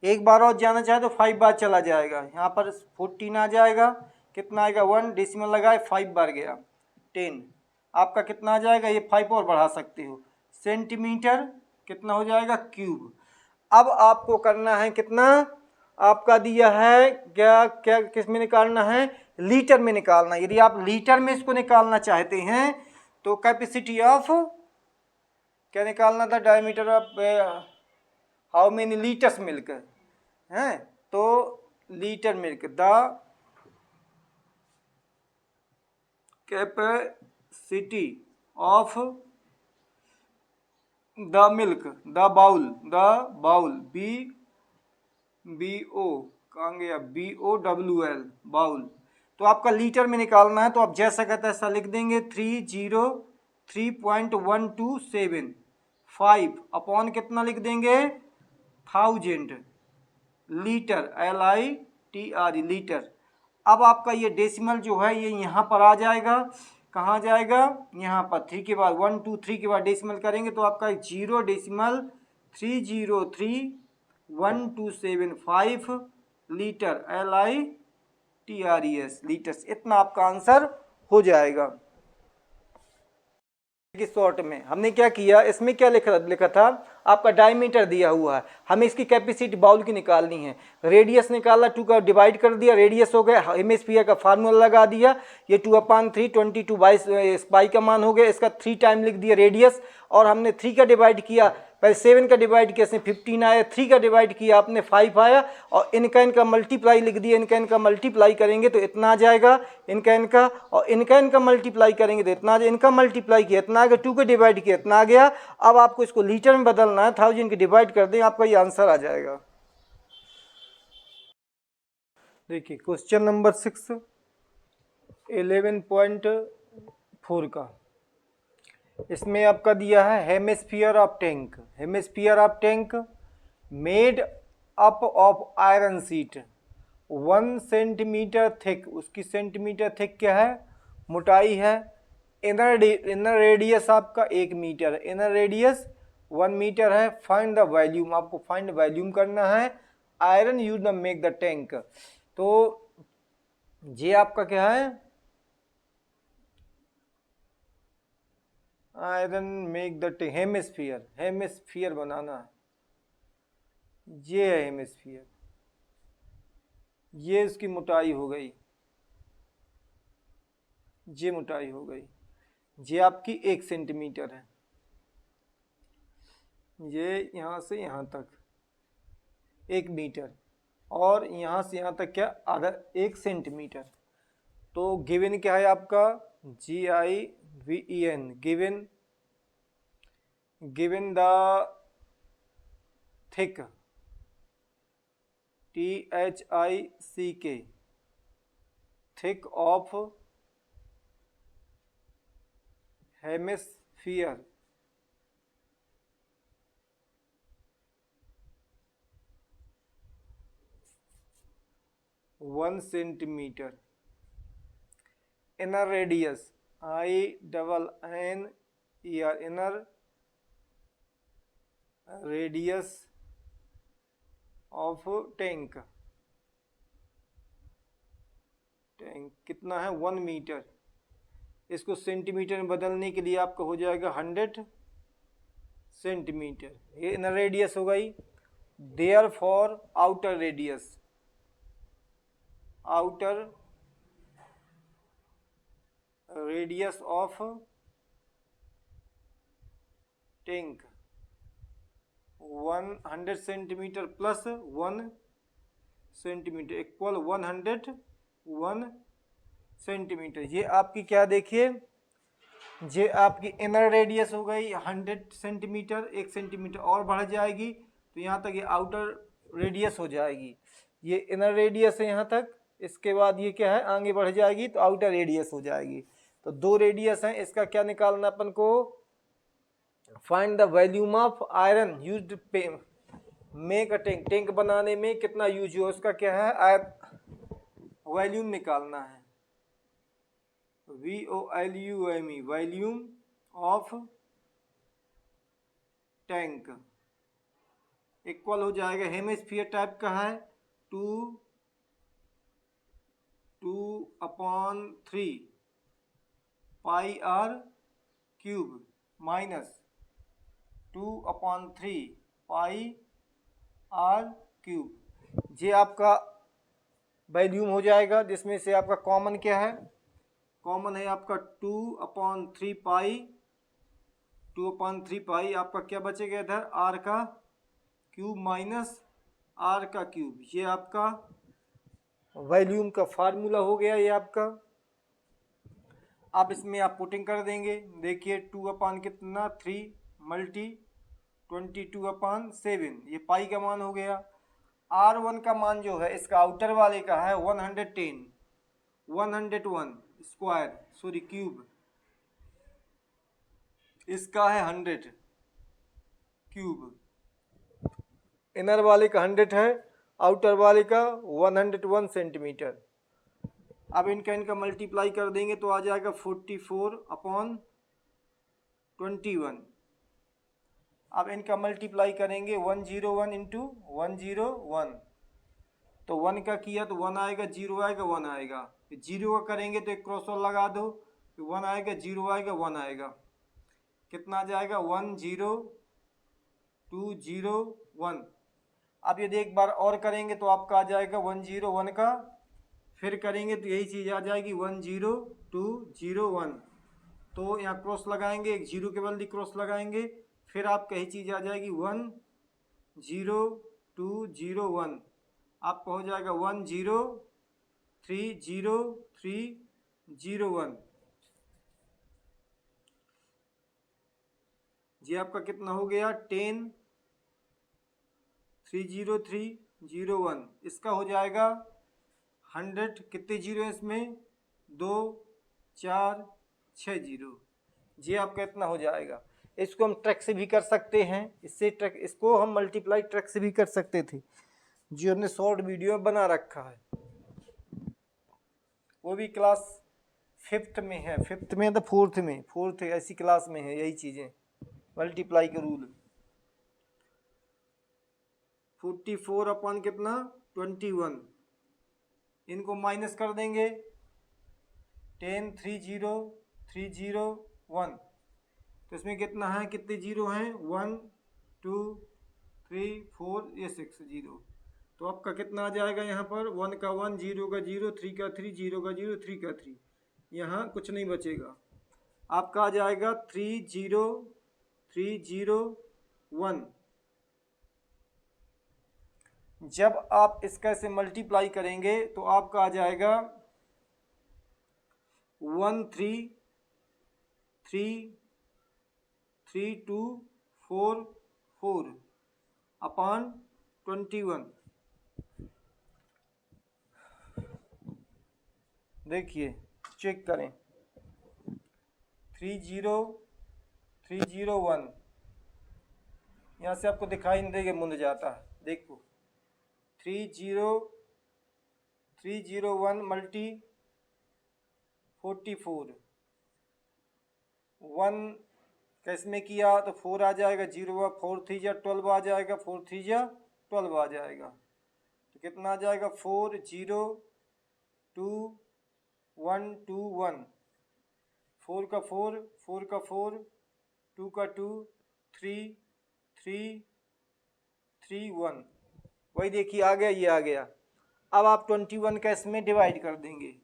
एक बार और जाना चाहे तो 5 बार चला जाएगा, यहाँ पर 14 आ जाएगा, कितना आएगा 1 डेसिमल लगाए 5 बार गया 10, आपका कितना आ जाएगा ये 5 और बढ़ा सकते हो सेंटीमीटर कितना हो जाएगा क्यूब। अब आपको करना है कितना आपका दिया है क्या क्या किस में निकालना है लीटर में निकालना। यदि आप लीटर में इसको निकालना चाहते हैं तो कैपेसिटी ऑफ क्या निकालना था diameter of how many litres milk, हैं, तो litre milk, the capacity of the milk, the bowl BO कहाँ गया, BOWL बाउल। तो आपका लीटर में निकालना है, तो आप जैसा कहता है ऐसा लिख देंगे, 303.127 अपॉन कितना लिख देंगे, 1000 लीटर, LITR लीटर। अब आपका ये डेसिमल जो है ये यहाँ पर आ जाएगा, कहाँ जाएगा, यहाँ पर 3 के बाद 1 2 3 के बाद डेसिमल करेंगे तो आपका 0.3031275 लीटर, LITRES लीटर्स, इतना आपका आंसर हो जाएगा। शॉर्ट में हमने क्या किया, इसमें क्या लिखा था, आपका डायमीटर दिया हुआ है, हमें इसकी कैपेसिटी बाउल की निकालनी है, रेडियस निकाला, 2 का डिवाइड कर दिया, रेडियस हो गया, हेमिस्फीयर का फार्मूला लगा दिया, ये 2/3 22 पाई का मान हो गया, इसका 3 टाइम लिख दिया रेडियस, और हमने 3 का डिवाइड किया, पहले 7 का डिवाइड किया, इसमें 15 आया, 3 का डिवाइड किया आपने 5 आया, और इनका मल्टीप्लाई लिख दिया, इनका मल्टीप्लाई करेंगे तो इतना आ जाएगा, इनका और इनका मल्टीप्लाई करेंगे तो इतना आ जाएगा, इनका मल्टीप्लाई किया इतना आ गया, 2 का डिवाइड किया इतना आ गया। अब आपको इसको लीटर में बदलना है, 1000 के डिवाइड कर दें, आपका ये आंसर आ जाएगा। देखिए क्वेश्चन नंबर 6 11.4 का, इसमें आपका दिया है hemisphere of tank made up of iron sheet 1 centimetre thick, उसकी सेंटीमीटर थिक क्या है, मोटाई है, इनर रेडियस आपका 1 मीटर, इनर रेडियस 1 मीटर है, फाइंड द वॉल्यूम, आपको फाइंड वॉल्यूम करना है, iron use the make the tank. तो ये आपका क्या है, आयरन मेक द हेमिस्फीयर बनाना है, ये है हेमिस्फीयर, ये इसकी मोटाई हो गई, ये मोटाई हो गई, ये आपकी 1 सेंटीमीटर है, ये यहाँ से यहाँ तक 1 मीटर, और यहाँ से यहाँ तक क्या, आधा 1 सेंटीमीटर। तो गिवन क्या है आपका, GIVEN given the thick, THICK thick of hemisphere, one centimetre, inner radius INNER inner radius of tank कितना है, 1 मीटर, इसको सेंटीमीटर में बदलने के लिए आपका हो जाएगा 100 सेंटीमीटर, ये इनर रेडियस हो गई। Therefore outer radius of tank 100 centimetre plus 1 centimetre equal 101 centimetre. ये आपकी क्या देखिए, ये आपकी इनर रेडियस हो गई 100 सेंटीमीटर, 1 सेंटीमीटर और बढ़ जाएगी तो यहाँ तक ये आउटर रेडियस हो जाएगी। ये इनर रेडियस है यहाँ तक, इसके बाद ये क्या है, आगे बढ़ जाएगी तो आउटर रेडियस हो जाएगी। तो 2 रेडियस हैं, इसका क्या निकालना अपन को, find the volume of iron used make a tank बनाने में कितना यूज हुआ, उसका क्या है, वॉल्यूम निकालना है, VOLUME volume of tank equal हो जाएगा, हेमिस्फीयर टाइप का है 2/3 पाई r क्यूब माइनस 2/3 पाई r क्यूब। ये आपका वॉल्यूम हो जाएगा, जिसमें से आपका कॉमन क्या है, कॉमन है आपका 2/3 पाई आपका क्या बचेगा इधर, r का क्यूब माइनस आर का क्यूब। ये आपका वॉल्यूम का फार्मूला हो गया ये आपका। अब इसमें आप पुटिंग कर देंगे। देखिए 2 अपान कितना 3 मल्टी 22/7, ये पाई का मान हो गया। R1 का मान जो है इसका आउटर वाले का है 110 101 स्क्वायर सॉरी क्यूब, इसका है 100 क्यूब। इनर वाले का 100 है, आउटर वाले का 101 सेंटीमीटर। अब इनका मल्टीप्लाई कर देंगे तो आ जाएगा 44/21। अब इनका मल्टीप्लाई करेंगे 101 इंटू 101, तो 1 का किया तो 1 आएगा, 0 आएगा, 1 आएगा। 0 का करेंगे तो एक क्रॉस और लगा दो, 1 आएगा, 0 आएगा, 1 आएगा। कितना आ जाएगा 10201। अब यदि एक बार और करेंगे तो आपका आ जाएगा 101 का, फिर करेंगे तो यही चीज़ आ जाएगी 10201। तो यहाँ क्रॉस लगाएंगे, एक 0 के बदले क्रॉस लगाएंगे, फिर आपका यही चीज़ आ जाएगी 10201। आपका हो जाएगा 1030301। जी आपका कितना हो गया 1030301। इसका हो जाएगा 100, कितने जीरो है इसमें 2 4 6 जीरो। जी आपका इतना हो जाएगा। इसको हम ट्रक से भी कर सकते हैं, इससे ट्रक, इसको हम मल्टीप्लाई ट्रक से भी कर सकते थे जो हमने शॉर्ट वीडियो में बना रखा है, वो भी क्लास 5th में है, 5th में तो 4th में, 4th ऐसी क्लास में है यही चीज़ें, मल्टीप्लाई के रूल। 44 अपन कितना 21, इनको माइनस कर देंगे 1030301। तो इसमें कितना है, कितने जीरो हैं 1 2 3 4, ये 6 जीरो। तो आपका कितना आ जाएगा यहाँ पर 1 का 1, 0 का 0, 3 का 3, 0 का 0, 3 का 3, यहाँ कुछ नहीं बचेगा। आपका आ जाएगा 30301। जब आप इसका से मल्टीप्लाई करेंगे तो आपका आ जाएगा 1333244 अपान 21। देखिए चेक करें 30301, यहाँ से आपको दिखाई नहीं देगा, मुंद जाता है, देखो 30301 मल्टी 44, 1 कैसे में किया तो 4 आ जाएगा, 0 4 3 जा 12 आ जाएगा, 4 3 जा 12 आ जाएगा। तो कितना आ जाएगा 402121, 4 का 4, 4 का 4, 2 का 2, 3 3 3 1। वही देखिए आ गया, ये आ गया। अब आप 21 का इसमें डिवाइड कर देंगे,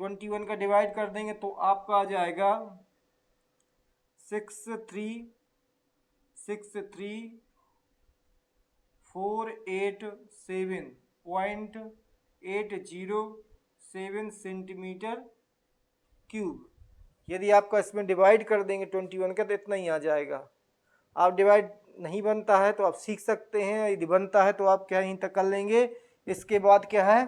21 का डिवाइड कर देंगे तो आपका आ जाएगा 63487.807 सेंटीमीटर क्यूब। यदि आपका इसमें डिवाइड कर देंगे 21 का तो इतना ही आ जाएगा। आप डिवाइड नहीं बनता है तो आप सीख सकते हैं, यदि बनता है तो आप क्या यहीं तक कर लेंगे। इसके बाद क्या है,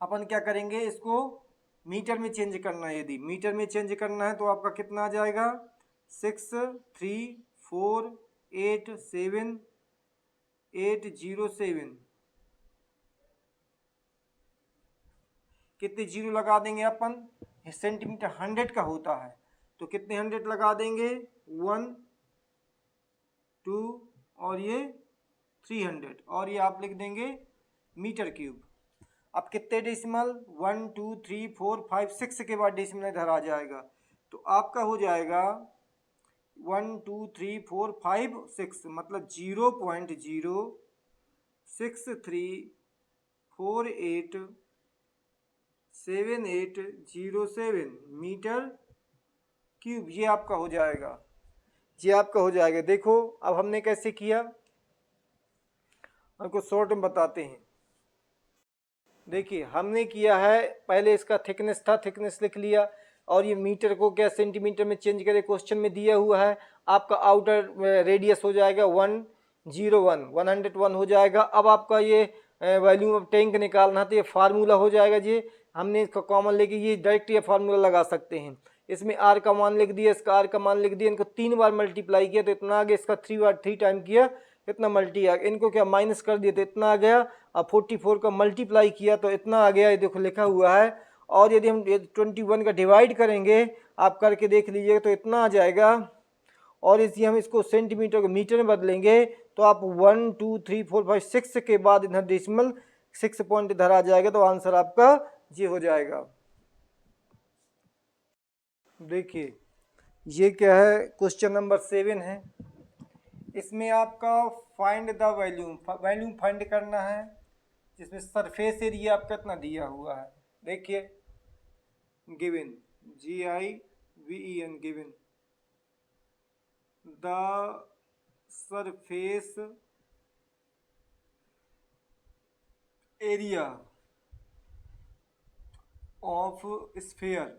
अपन क्या करेंगे, इसको मीटर में चेंज करना है। यदि मीटर में चेंज करना है तो आपका कितना आ जाएगा 63487.807। कितने जीरो लगा देंगे अपन, सेंटीमीटर 100 का होता है तो कितने 100 लगा देंगे 1 2 और ये 300, और ये आप लिख देंगे मीटर क्यूब। अब कितने डेसिमल 1 2 3 4 5 6 के बाद डेसिमल इधर आ जाएगा, तो आपका हो जाएगा 1 2 3 4 5 6, मतलब 0.063487807 मीटर क्यूब। ये आपका हो जाएगा, ये आपका हो जाएगा। देखो अब हमने कैसे किया, आपको शॉर्ट में बताते हैं। देखिए हमने किया है, पहले इसका थिकनेस था, थिकनेस लिख लिया, और ये मीटर को क्या सेंटीमीटर में चेंज करे, क्वेश्चन में दिया हुआ है। आपका आउटर रेडियस हो जाएगा 101 हो जाएगा। अब आपका ये वॉल्यूम ऑफ टैंक निकालना है, तो ये फार्मूला हो जाएगा जी, हमने इसका कॉमन लेके ये डायरेक्ट ये फार्मूला लगा सकते हैं। इसमें आर का मान लिख दिया, इसका आर का मान लिख दिया, इनको 3 बार मल्टीप्लाई किया तो इतना आ गया, इसका 3 टाइम किया इतना मल्टी आ गया, इनको क्या माइनस कर दिया तो इतना आ गया। अब 44 का मल्टीप्लाई किया तो इतना आ गया, ये देखो लिखा हुआ है। और यदि हम 21 का डिवाइड करेंगे, आप करके देख लीजिएगा तो इतना आ जाएगा। और इसी हम इसको सेंटीमीटर को मीटर में बदलेंगे तो आप 1 2 3 4 5 6 के बाद इधर डेसिमल 6 पॉइंट इधर आ जाएगा, तो आंसर आपका ये हो जाएगा। देखिए ये क्या है, क्वेश्चन नंबर 7 है। इसमें आपका फाइंड द वॉल्यूम फाइंड करना है, जिसमें सरफेस एरिया आपका इतना दिया हुआ है। देखिए given GIVEN given the surface area of sphere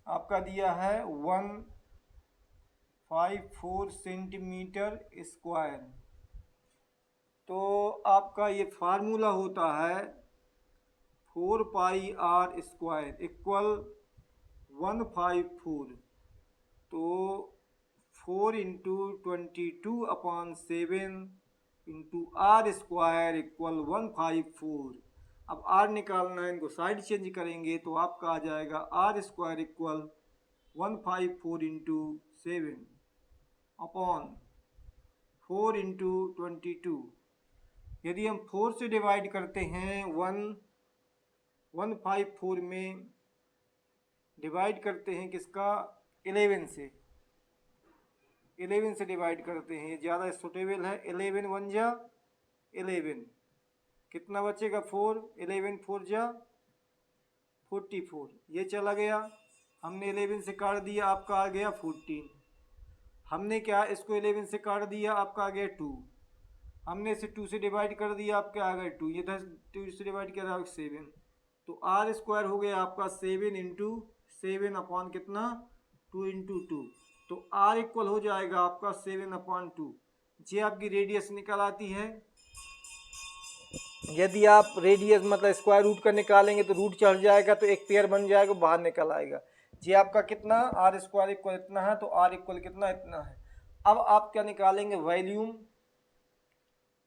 आपका दिया है 154 सेंटीमीटर स्क्वायर। तो आपका ये फार्मूला होता है 4 पाई आर स्क्वायर इक्वल 154, तो 4 into 22/7 into r square equal 154। अब आर निकालना है, इनको साइड चेंज करेंगे तो आपका आ जाएगा r square equal 154 into 7 upon 4 into 22। यदि हम 4 से डिवाइड करते हैं 154 में डिवाइड करते हैं किसका 11 से, 11 से डिवाइड करते हैं, ज़्यादा सुटेबल है। 11 1 जा 11, कितना बचेगा 4, 11 4 जा 44, ये चला गया। हमने 11 से काट दिया, आपका आ गया 14। हमने क्या इसको 11 से काट दिया, आपका आ गया 2। हमने इसे 2 से डिवाइड कर दिया, आपका आ गया 2, ये 2 से डिवाइड किया 7। तो आर स्क्वायर हो गया आपका 7 इंटू 7 अपॉन कितना 2 इंटू 2, तो आर इक्वल हो जाएगा आपका 7/2। ये आपकी रेडियस निकल आती है। यदि आप रेडियस मतलब स्क्वायर रूट का निकालेंगे तो रूट चढ़ जाएगा, तो एक पेयर बन जाएगा, बाहर निकल आएगा। ये आपका कितना आर स्क्वायर इक्वल इतना है, तो आर इक्वल कितना इतना है। अब आप क्या निकालेंगे volume,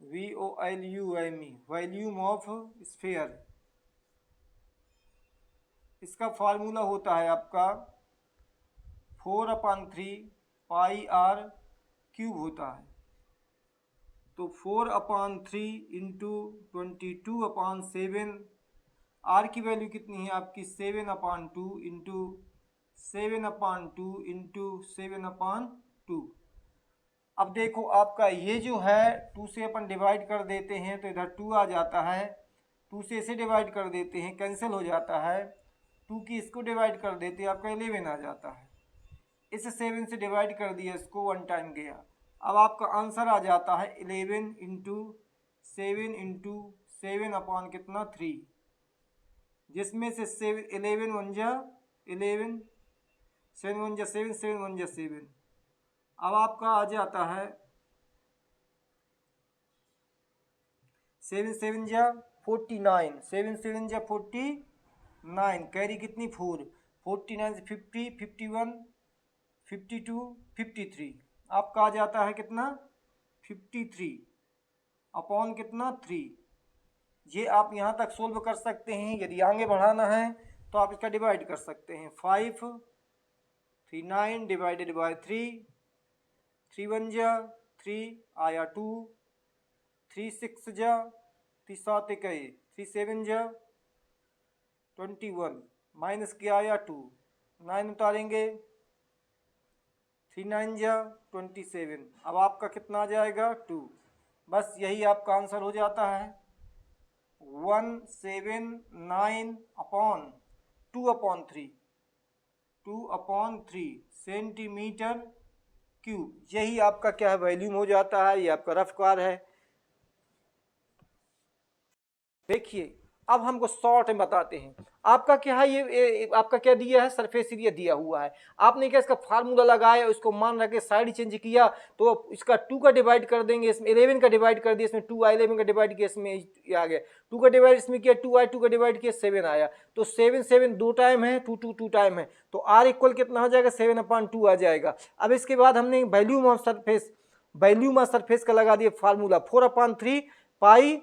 VOLUME volume of sphere. इसका फार्मूला होता है आपका 4/3 पाई आर क्यूब होता है। तो 4/3 इंटू 22/7, आर की वैल्यू कितनी है आपकी 7/2 इंटू 7/2 इंटू 7/2। अब देखो आपका ये जो है 2 से अपन डिवाइड कर देते हैं तो इधर 2 आ जाता है, 2 से इसे डिवाइड कर देते हैं कैंसिल हो जाता है, 2 की इसको डिवाइड कर देते हैं आपका 11 आ जाता है। इसे 7 से डिवाइड कर दिया, इसको 1 टाइम गया। अब आपका आंसर आ जाता है 11 इंटू 7 इंटू 7 अपॉन कितना 3, जिसमें से 11 1 जा 11, 7 1 जा 7, 7 1 जा 7। अब आपका आ जाता है 7 7 जा 49, 7 7 जा 49, कैरी कितनी 4, 49 से 50, 51, 52, 53, आपका आ जाता है कितना 53 अपॉन कितना 3। ये आप यहाँ तक सोल्व कर सकते हैं। यदि आगे बढ़ाना है तो आप इसका डिवाइड कर सकते हैं। 5 3 9 डिवाइडेड बाय 3, 3 1 जा 3 आया 2, 3 6 जा 3 7 इक्कीस, 3 7 जा 21 माइनस किया आया 2, 9 उतारेंगे 3 9 जा 27। अब आपका कितना आ जाएगा 2। बस यही आपका आंसर हो जाता है 179 अपॉन 2/3 सेंटीमीटर क्यूब। यही आपका क्या है, वॉल्यूम हो जाता है। ये आपका रफ कार है। देखिए अब हमको शॉर्ट में बताते हैं। आपका क्या है, ये आपका क्या दिया है, सरफेस एरिया दिया हुआ है। आपने क्या इसका फार्मूला लगाया, उसको मान रख के साइड चेंज किया, तो इसका 2 का डिवाइड कर देंगे, इसमें 11 का डिवाइड कर दिया, इसमें 2 आया, 11 का डिवाइड किया, इसमें ये आ गया। 2 का डिवाइड इसमें किया, 2 आया, 2 का डिवाइड किया, 7 आया। तो 7 7 2 टाइम है, 2 2 2 टाइम है, तो आर इक्वल कितना हो जाएगा, 7/2 आ जाएगा। अब इसके बाद हमने volume of surface, volume of surface का लगा दिया फार्मूला, 4/3 पाई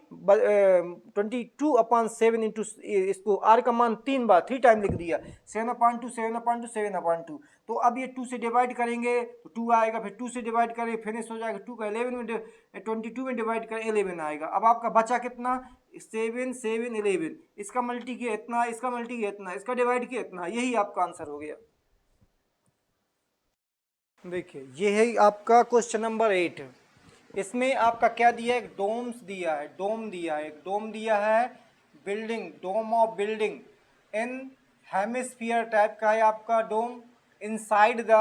22/7 इंटू, इसको आर का मान 3 बार 3 टाइम लिख दिया, 7/2 7/2 7/2। तो अब ये 2 से डिवाइड करेंगे तो 2 आएगा, फिर 2 से डिवाइड करेंगे फिनिश हो जाएगा, 2 का 11 में 22 में डिवाइड करें 11 आएगा। अब आपका बचा कितना, 7 7 11, इसका मल्टी किया इतना, इसका मल्टी किया इतना, इसका डिवाइड किया इतना, यही आपका आंसर हो गया। देखिए ये है आपका क्वेश्चन नंबर 8। इसमें आपका क्या दिया है, एक डोम्स दिया है, डोम दिया है, एक डोम दिया है, building, dome of building in hemisphere type का है आपका dome. Inside the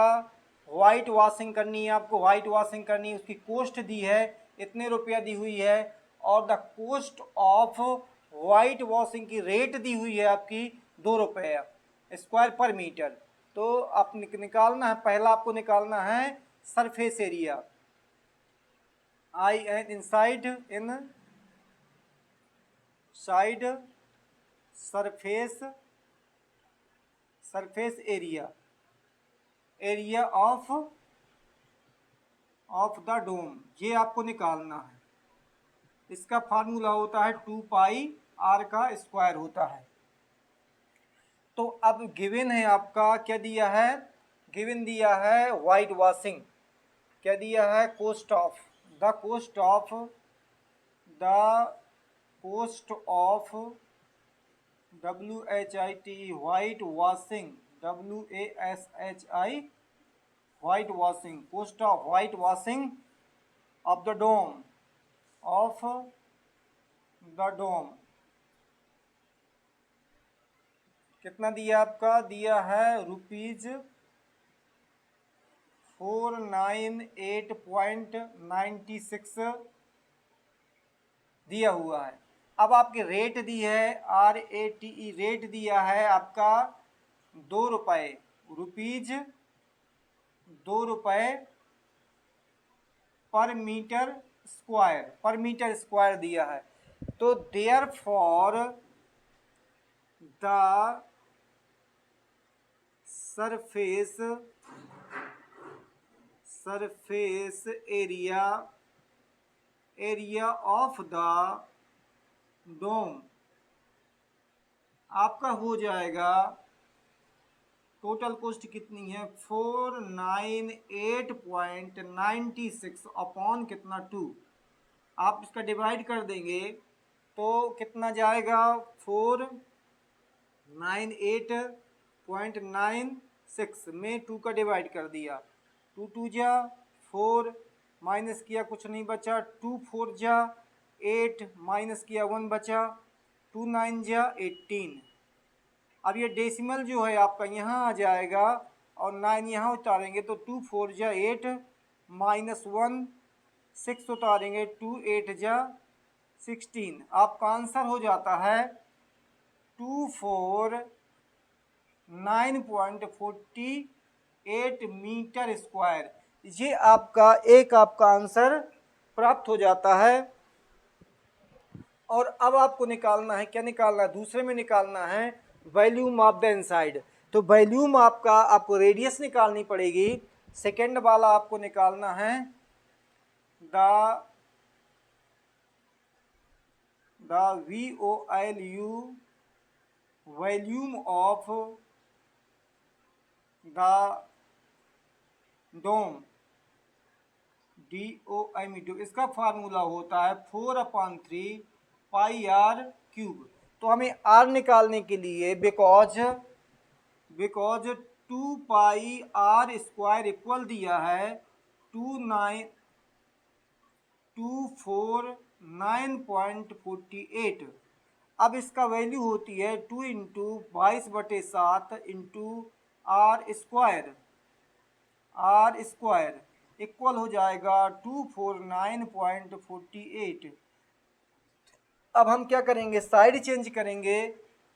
white washing करनी है आपको, वाइट वॉशिंग करनी है, उसकी कॉस्ट दी है, इतने रुपया दी हुई है, और the cost of white washing की रेट दी हुई है आपकी 2 रुपया स्क्वायर पर मीटर। तो आप निकालना है, पहला आपको निकालना है surface area, I N inside inside surface, surface area, area of the dome, ये आपको निकालना है। इसका फार्मूला होता है 2 पाई आर का स्क्वायर होता है। तो अब गिवन है आपका, क्या दिया है, गिवन दिया है वाइट वॉशिंग, क्या दिया है, cost of the cost of the cost of WHIT white washing, WASHI white washing, cost of white washing of the dome, of the dome, कितना दिया आपका, दिया है रुपीज 498.96 दिया हुआ है। अब आपकी रेट दी है, RATE रेट दिया है आपका 2 रुपये, रुपीज 2 रुपये per metre square, per metre square दिया है। तो therefore the surface, surface area, area of the dome आपका हो जाएगा, टोटल कॉस्ट कितनी है, 498.96 अपॉन कितना 2, आप इसका डिवाइड कर देंगे तो कितना जाएगा, 498.96 में 2 का डिवाइड कर दिया, 2 2 जा 4, माइनस किया कुछ नहीं बचा, 2 4 जा 8, माइनस किया 1 बचा, 2 9 जा 18। अब ये डेसिमल जो है आपका यहाँ आ जाएगा और 9 यहाँ उतारेंगे तो 2 4 जा 8, माइनस 1 6 उतारेंगे, 2 8 जा 16। आपका आंसर हो जाता है 249.48 मीटर स्क्वायर। ये आपका एक आपका आंसर प्राप्त हो जाता है। और अब आपको निकालना है, क्या निकालना है, दूसरे में निकालना है वॉल्यूम ऑफ द इनसाइड। तो वॉल्यूम आपका, आपको रेडियस निकालनी पड़ेगी। सेकेंड वाला आपको निकालना है the VOLU volume of the dome, DOM, इसका फार्मूला होता है 4/3 पाई आर क्यूब। तो हमें आर निकालने के लिए because 2 pi r square equal दिया है 249.48। अब इसका वैल्यू होती है 2 into 22/7 into r square, equal हो जाएगा 249.48। अब हम क्या करेंगे, साइड चेंज करेंगे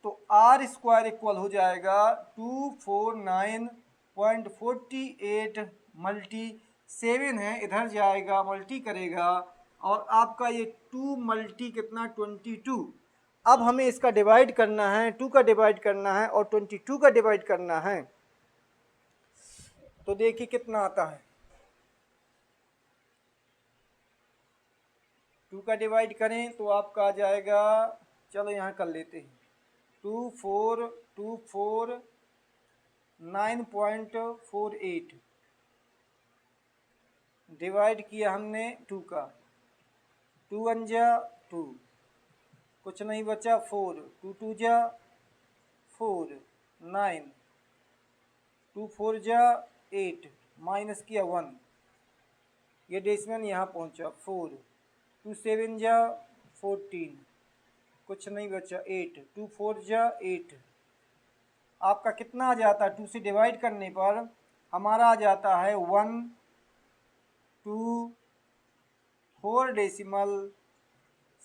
तो आर स्क्वायर इक्वल हो जाएगा 249.48 मल्टी 7 है, इधर जाएगा मल्टी करेगा और आपका ये 2 मल्टी कितना 22। अब हमें इसका डिवाइड करना है, 2 का डिवाइड करना है और 22 का डिवाइड करना है। तो देखिए कितना आता है, 2 का डिवाइड करें तो आपका आ जाएगा, चलो यहाँ कर लेते हैं, 2429.48 डिवाइड किया हमने 2 का, 2 1 जा 2, कुछ नहीं बचा 4, 2 2 जा 4, 9, 2 4 जा 8, माइनस किया 1, ये डेसिमल यहाँ पहुँचा 4, 2 7 जा 14, कुछ नहीं बचा 8, 2 4 जा 8। आपका कितना आ जाता है, 2 से डिवाइड करने पर हमारा आ जाता है 1 2 4 डेसिमल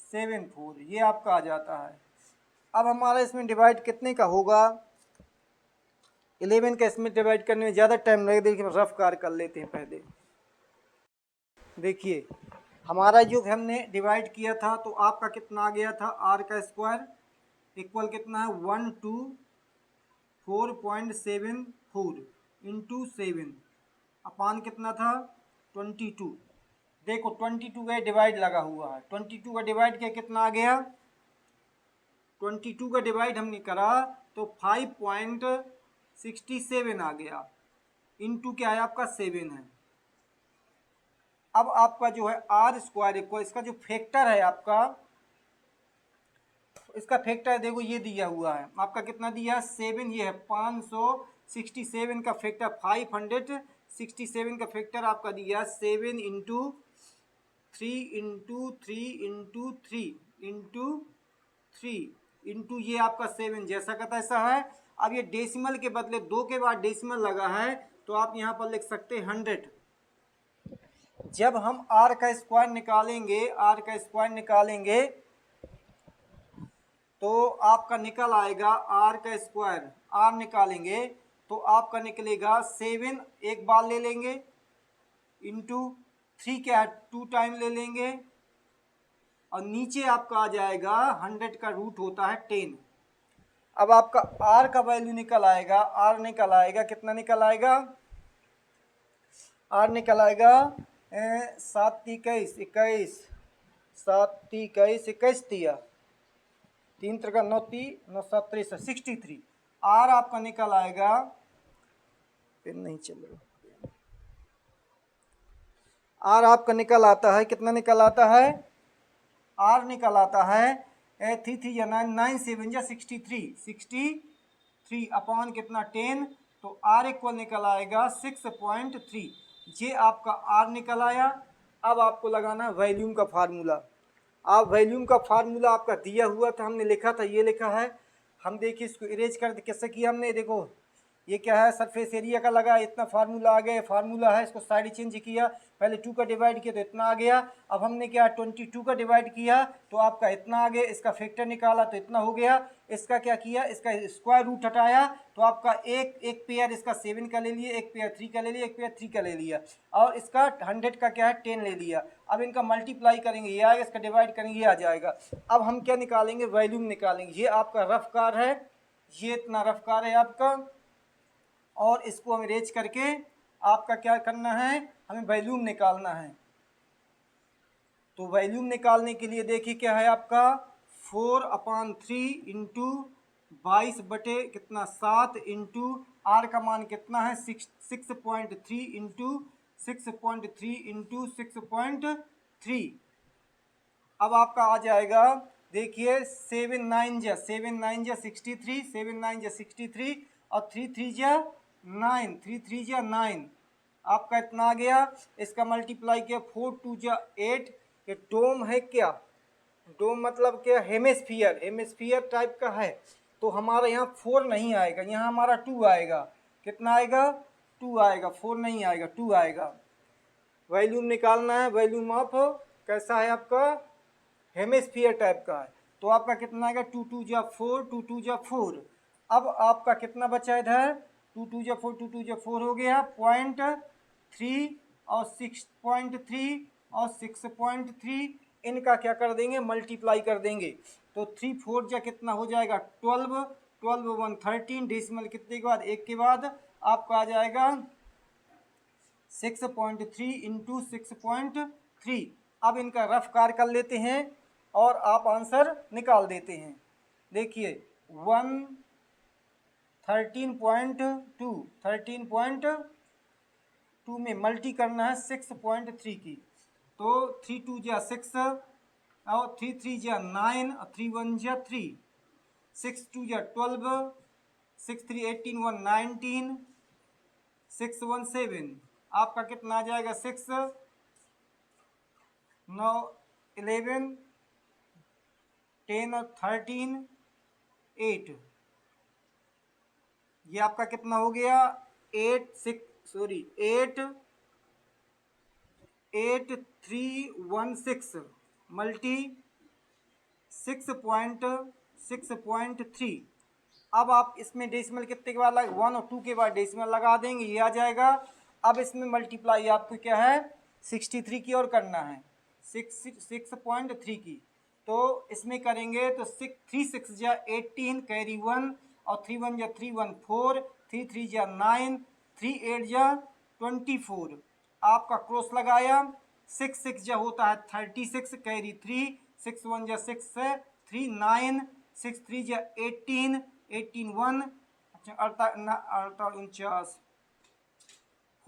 74, ये आपका आ जाता है। अब हमारा इसमें डिवाइड कितने का होगा, 11 का इसमें डिवाइड करने में ज़्यादा टाइम लगेगा। देखिए रफ कार कर लेते हैं पहले। देखिए हमारा जो हमने डिवाइड किया था तो आपका कितना आ गया था, आर का स्क्वायर इक्वल कितना है 124.74 इंटू 7 अपान कितना था 22। देखो 22 का डिवाइड लगा हुआ है, 22 का डिवाइड किया कितना आ गया, 22 का डिवाइड हमने करा तो 5.67 आ गया, इंटू क्या है आपका 7 है। अब आपका जो है आर स्क्वायर इक्वल, इसका जो फैक्टर है आपका, इसका फैक्टर देखो ये दिया हुआ है आपका, कितना दिया है 7, ये है 567 का फैक्टर, 567 का फैक्टर आपका दिया 7 into 3 into 3 into 3 into 3 into ये आपका 7, जैसा का तैसा है। अब ये डेसिमल के बदले 2 के बाद डेसिमल लगा है तो आप यहाँ पर लिख सकते हैं 100। जब हम आर का स्क्वायर निकालेंगे, आर का स्क्वायर निकालेंगे तो आपका निकल आएगा आर का स्क्वायर, आर निकालेंगे तो आपका निकलेगा 7 एक बार ले लेंगे इंटू 3 क्या है 2 टाइम ले लेंगे और नीचे आपका आ जाएगा 100 का रूट होता है 10। अब आपका आर का वैल्यू निकल आएगा, आर निकल आएगा कितना निकल आएगा, आर निकल आएगा 7 21 21, 7 21 21 दिया, 3 3 9 3 9 7 3 63। आर आपका निकल आएगा, फिर नहीं चल रहा, आर आपका निकल आता है, कितना निकल आता है, आर निकल आता है 3 3 या 9 9 7 या 63 अपॉन कितना 10, तो आर इक्वल निकल आएगा 6.3। ये आपका आर निकल आया। अब आपको लगाना है वॉल्यूम का फार्मूला। आप वॉल्यूम का फार्मूला आपका दिया हुआ था, हमने लिखा था, ये लिखा है। हम देखिए इसको इरेज कर कैसे किया हमने, देखो ये क्या है सरफेस एरिया का लगा, इतना फार्मूला आ गया, फार्मूला है, इसको साइड चेंज किया, पहले 2 का डिवाइड किया तो इतना आ गया। अब हमने क्या 22 का डिवाइड किया तो आपका इतना आ गया, इसका फैक्टर निकाला तो इतना हो गया, इसका क्या किया, इसका स्क्वायर रूट हटाया तो आपका एक पेयर इसका 7 का ले लिया, एक पेयर 3 का ले लिया, एक पेयर 3 का ले लिया और इसका 100 का क्या है 10 ले लिया। अब इनका मल्टीप्लाई करेंगे, ये आएगा, इसका डिवाइड करेंगे, ये आ जाएगा। अब हम क्या निकालेंगे, वॉल्यूम निकालेंगे। ये आपका रफ कार है, ये इतना रफ कार है आपका, और इसको हम अरेंज करके आपका क्या करना है, हमें वॉल्यूम निकालना है। तो वॉल्यूम निकालने के लिए देखिए क्या है आपका 4/3 इंटू 22 बटे कितना 7 इंटू आर का मान कितना है 6.3 इंटू 6.3 इंटू 6.3। अब आपका आ जाएगा, देखिए 7 9 जा 63, 7 9 जा 63 और 3 3 जा 9, 3 3 जा 9, आपका इतना आ गया। इसका मल्टीप्लाई किया 4 2 जा 8। ये डोम है क्या, डोम मतलब क्या, हेमिस्फीयर, हेमिस्फीयर टाइप का है। तो हमारा यहाँ 4 नहीं आएगा, यहाँ हमारा 2 आएगा। कितना आएगा 2 आएगा, 4 नहीं आएगा 2 आएगा। वॉल्यूम निकालना है, वॉल्यूम ऑफ कैसा है आपका, हेमिस्फीयर टाइप का है। तो आपका कितना आएगा, 2 2 जा 4, 2 2 जा 4। अब आपका कितना बचा इधर, 2 2 जा 4, 2 2 जा 4 हो गया, 0.3 और 6.3 और 6.3, इनका क्या कर देंगे, मल्टीप्लाई कर देंगे। तो 3 4 जा कितना हो जाएगा, 12, 12 1 13, डेसिमल कितने के बाद, 1 के बाद आपका आ जाएगा 6.3 इंटू 6.3। अब इनका रफ कार कर लेते हैं और आप आंसर निकाल देते हैं। देखिए 13.2 में मल्टी करना है 6.3 की, तो 3 2 जा 6 और 3 3 जा 9 और 3 1 जा 3, 6 2 जा 12, 6 3 18 1 19, 6 1 7, आपका कितना आ जाएगा, 6 9 11 10 और 13 8, ये आपका कितना हो गया, 8316 मल्टी 6.3। अब आप इसमें डेसिमल कितने के बाद लगा, 1 और 2 के बाद डेसिमल लगा देंगे, ये आ जाएगा। अब इसमें मल्टीप्लाई आपको क्या है, 63 की ओर करना है, 6.3 की। तो इसमें करेंगे तो 3 6 जा 18 कैरी 1 और 3 1 जा 3 1 4, 3 3 जा 9, 3 8 जा 24, आपका क्रॉस लगाया, 6 6 जा होता है 36 कैरी 3, 6 1 जा 6 3 9, 6 3 जा 18 18 1, अच्छा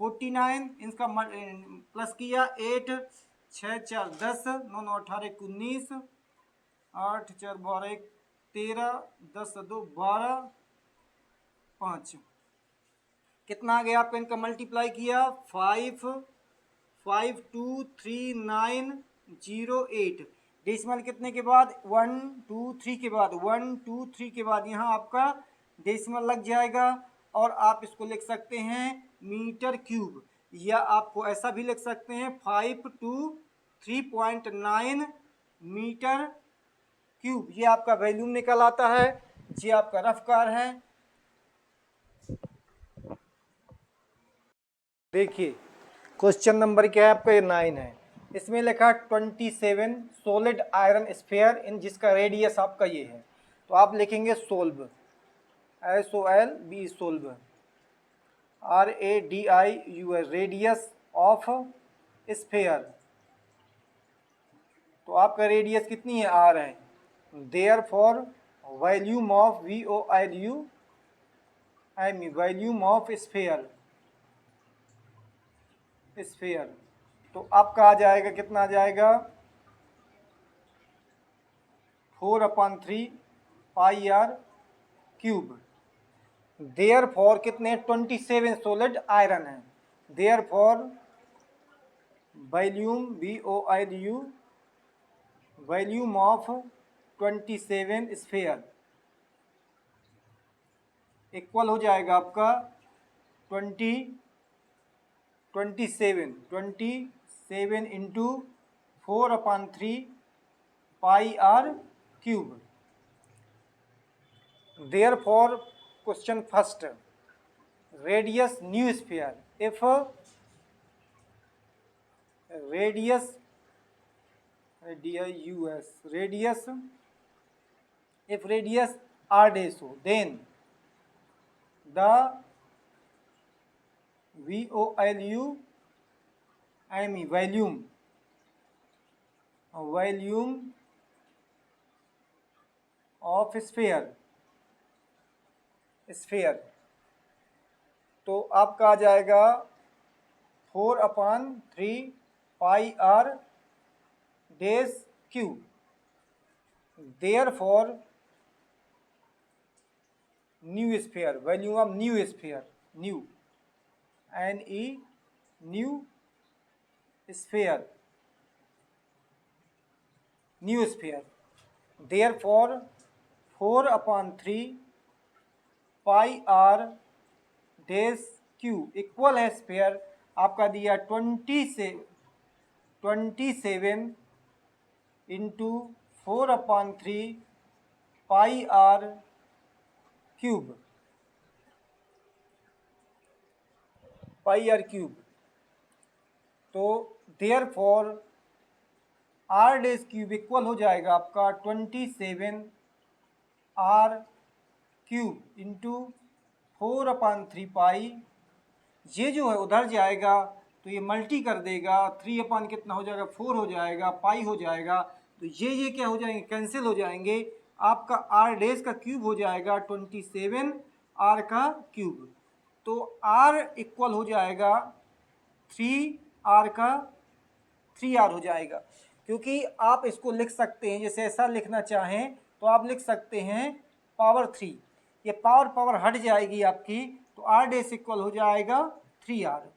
49 49, इसका प्लस किया 8 6 4 10 9 9 18 19, 8 4 12 13, 10 2 12 5, कितना आ गया आपका, इनका मल्टीप्लाई किया 5 5 2 3 9 0 8, डेसिमल कितने के बाद, 1 2 3 के बाद, 1 2 3 के बाद यहाँ आपका डेसिमल लग जाएगा। और आप इसको लिख सकते हैं मीटर क्यूब, या आपको ऐसा भी लिख सकते हैं 5 to 3.9 मीटर क्यूब, ये आपका वॉल्यूम निकल आता है। ये आपका रफ कार है। देखिए क्वेश्चन नंबर क्या है आपका, ये 9 है। इसमें लिखा 27 सॉलिड आयरन स्फीयर इन, जिसका रेडियस आपका ये है। तो आप लिखेंगे solve, SOLB solve, RADIUS radius of sphere. तो आपका रेडियस कितनी है, R है। Therefore volume of VOLUME volume of sphere, तो आपका आ जाएगा कितना आ जाएगा, 4/3 pi R cube. Therefore कितने, 27 सॉलिड आयरन है। Therefore volume VOLU volume of 27 sphere equal हो जाएगा आपका 27 into 4/3 pi R cube. Therefore question first, radius new sphere, if radius if radius R dash हो, then the VOLUME volume of sphere, तो आपका आ जाएगा 4/3 pi R dash cube. Therefore new sphere, volume of new sphere, new sphere, therefore 4/3 pi R dash cube equal है sphere आपका दिया 27 27 into 4/3 pi are cube, तो therefore r dash cube equal हो जाएगा आपका 27 are cube into 4/3 पाई। ये जो है उधर जाएगा तो ये मल्टी कर देगा, 3 कितना हो जाएगा 4 हो जाएगा, पाई हो जाएगा, तो ये क्या हो जाएंगे, कैंसिल हो जाएंगे। आपका आर डेज का क्यूब हो जाएगा 27 आर का क्यूब, तो आर इक्वल हो जाएगा 3 आर का 3 आर हो जाएगा। क्योंकि आप इसको लिख सकते हैं, जैसे ऐसा लिखना चाहें तो आप लिख सकते हैं पावर 3, ये पावर हट जाएगी आपकी, तो आर डेस इक्वल हो जाएगा 3 आर।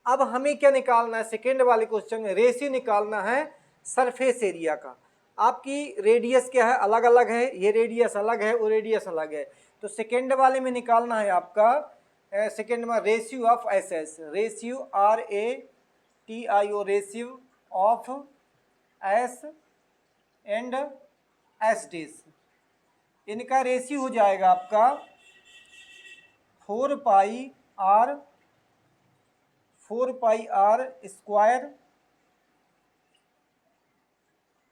अब हमें क्या निकालना है, सेकेंड वाले क्वेश्चन में रेशियो निकालना है सरफेस एरिया का। आपकी रेडियस क्या है, अलग अलग है, ये रेडियस अलग है, वो रेडियस अलग है, तो सेकेंड वाले में निकालना है आपका सेकेंड में ratio of S S, ratio RATIO, ratio of S and S डेस, इनका रेशियो हो जाएगा आपका 4 पाई आर स्क्वायर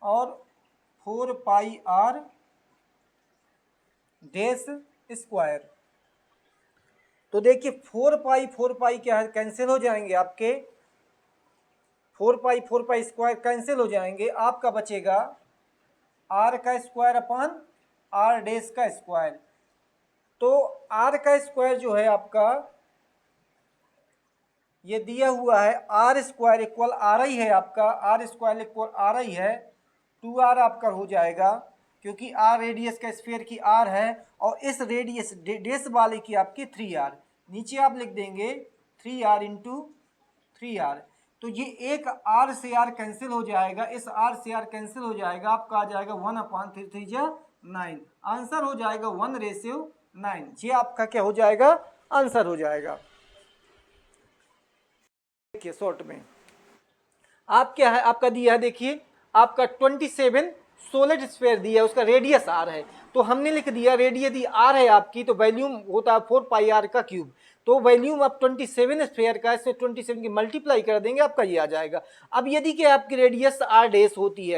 और 4 पाई आर डेस स्क्वायर। तो देखिए 4 पाई क्या है, कैंसिल हो जाएंगे आपके, 4 पाई स्क्वायर कैंसिल हो जाएंगे, आपका बचेगा आर का स्क्वायर अपान आर डेस का स्क्वायर। तो आर का स्क्वायर जो है आपका ये दिया हुआ है, r square equal r I है आपका, आर स्क्वायर इक्वल आर आई है, 2r आपका हो जाएगा, क्योंकि आर रेडियस का स्फीयर की आर है, और इस रेडियस डेस वाले की आपकी 3r, नीचे आप लिख देंगे 3r इंटू 3r। तो ये एक r से r कैंसिल हो जाएगा, इस r से r कैंसिल हो जाएगा, आपका आ जाएगा 1/3 9, आंसर हो जाएगा 1:9। ये आपका क्या हो जाएगा, आंसर हो जाएगा। देखिए शॉर्ट में आप क्या है, आपका दिया है, देखिए आपका 27 सोलिड स्फीयर दिया है, उसका रेडियस आर है, तो हमने लिख दिया रेडियस यदि आर है आपकी तो वॉल्यूम होता है 4 पाई आर का क्यूब, तो वॉल्यूम आप 27 स्फीयर का, इससे 27 की मल्टीप्लाई कर देंगे, आपका ये आ जाएगा। अब यदि कि आपकी रेडियस आर डेस होती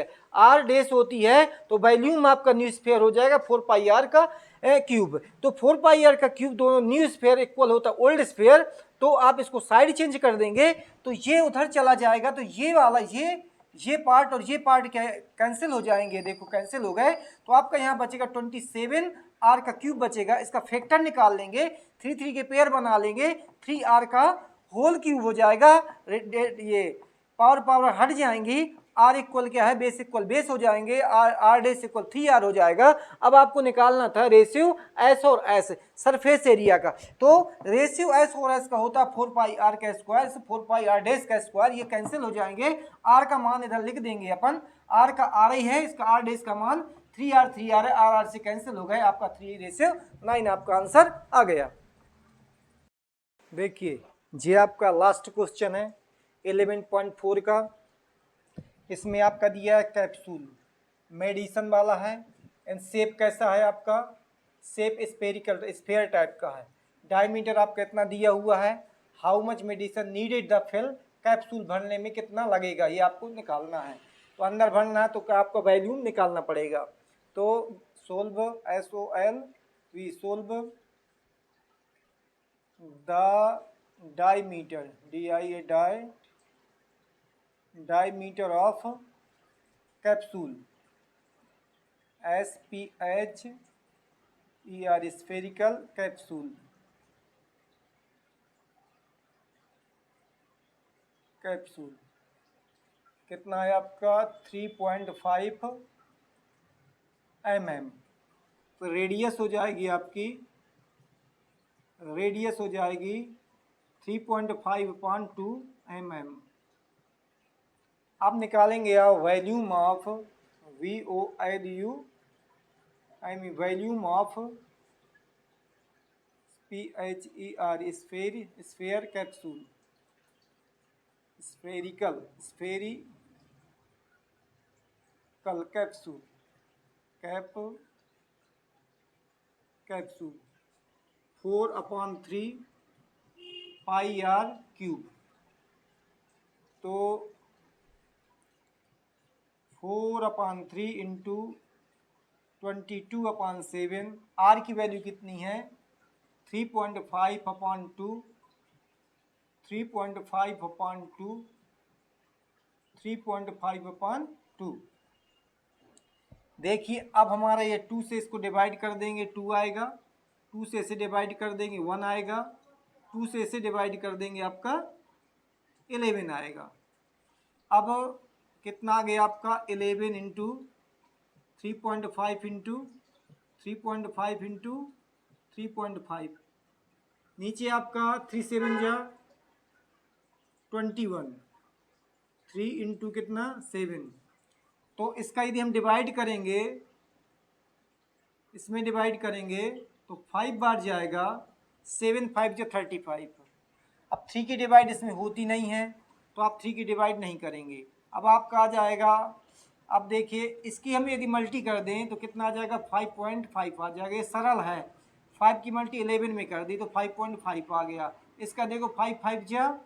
है, तो वॉल्यूम आपका न्यू स्फीयर हो जाएगा 4 पाई आर का क्यूब, तो 4 पाई आर का क्यूब दोनों न्यू स्फीयर इक्वल होता है ओल्ड स्फीयर, तो आप इसको साइड चेंज कर देंगे तो ये उधर चला जाएगा, तो ये वाला ये पार्ट और ये पार्ट क्या कैंसिल हो जाएंगे, देखो कैंसिल हो गए, तो आपका यहाँ बचेगा 27 आर का क्यूब बचेगा, इसका फैक्टर निकाल लेंगे, 3 के पेयर बना लेंगे, 3 आर का होल क्यूब हो जाएगा, ये पावर हट जाएंगी, आर इक्वल क्या है, बेस इक्वल बेस हो जाएंगे, आर डेस इक्वल 3r हो जाएगा। अब आपको निकालना था रेशियो एस और एस सरफेस एरिया का, तो रेशियो एस और एस का होता है 4 पाई आर का स्क्वायर से 4 पाई आर डेस का स्क्वायर, ये कैंसिल हो जाएंगे, आर का मान इधर लिख देंगे अपन, आर का आर ही है, इसका आर डेस का मान 3r है, आर से कैंसिल हो गए, आपका 3:9 आपका आंसर आ गया। देखिए ये आपका लास्ट क्वेश्चन है 11.4 का, इसमें आपका दिया है कैप्सूल मेडिसन वाला है, एंड शेप कैसा है आपका, शेप स्फेरिकल स्फेयर टाइप का है, डायमीटर आपका इतना दिया हुआ है, how much medicine needed the fill, capsule भरने में कितना लगेगा ये आपको निकालना है, तो अंदर भरना है तो आपका वॉल्यूम निकालना पड़ेगा। तो solve SOL we solve the diameter diameter of capsule SPHER spherical capsule कितना है आपका 3.5 mm, तो रेडियस हो जाएगी आपकी 3.5/2 mm। आप निकालेंगे आप volume of volume of PHER sphere capsule spherical capsule capsule 4/3 pi are cube. तो 4/3 इंटू 22/7, आर की वैल्यू कितनी है 3.5/2, 3.5/2, 3.5/2। देखिए अब हमारा ये 2 से इसको डिवाइड कर देंगे 2 आएगा, 2 से इसे डिवाइड कर देंगे 1 आएगा, 2 से इसे डिवाइड कर देंगे आपका 11 आएगा। अब कितना आ गया आपका 11 इंटू 3.5 इंटू 3.5 इंटू 3.5, नीचे आपका 3 7 जा 21, 3 इंटू कितना 7। तो इसका यदि हम डिवाइड करेंगे, इसमें डिवाइड करेंगे तो 5 बार जाएगा, 7 5 जो 35। अब 3 की डिवाइड इसमें होती नहीं है तो आप 3 की डिवाइड नहीं करेंगे। अब आपका आ जाएगा, अब देखिए इसकी हम यदि मल्टी कर दें तो कितना आ जाएगा 5.5 आ जाएगा। ये सरल है, 5 की मल्टी 11 में कर दी तो 5.5 आ गया। इसका देखो 5 5 जा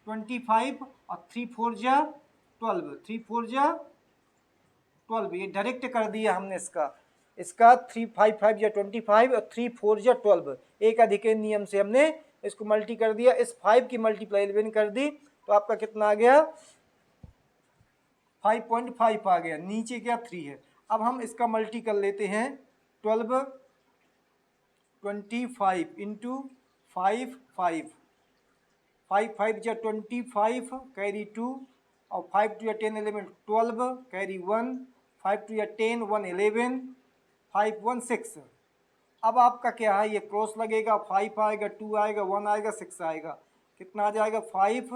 25 और 3 4 जा 12, 3 4 जा 12, ये डायरेक्ट कर दिया हमने इसका 3 5 5 या 25 और 3 4 या 12, एक अधिक नियम से हमने इसको मल्टी कर दिया। इस 5 की मल्टीप्लाई 11 कर दी तो आपका कितना आ गया 5.5 आ गया, नीचे क्या 3 है। अब हम इसका मल्टी कर लेते हैं 12 25 इंटू 5 5 5 5 या 25 कैरी 2 और 5 2 या 10 11 12 कैरी 1, 5 2 या 10 1 11 5 1 6। अब आपका क्या है, ये क्रॉस लगेगा, 5 आएगा 2 आएगा 1 आएगा 6 आएगा, कितना आ जाएगा 5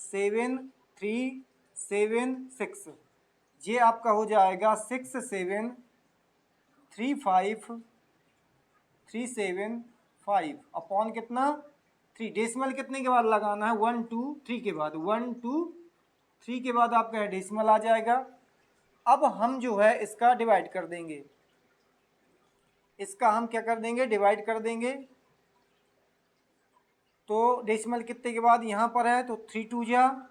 7 3 7 6। ये आपका हो जाएगा 6 7 3 5 3 7 5 अपॉन कितना 3। डेसिमल कितने के बाद लगाना है 1 2 3 के बाद, 1 2 3 के बाद आपका डेसिमल आ जाएगा। अब हम जो है इसका डिवाइड कर देंगे, इसका हम क्या कर देंगे डिवाइड कर देंगे। तो डेसिमल कितने के बाद यहाँ पर है तो 3 2 जा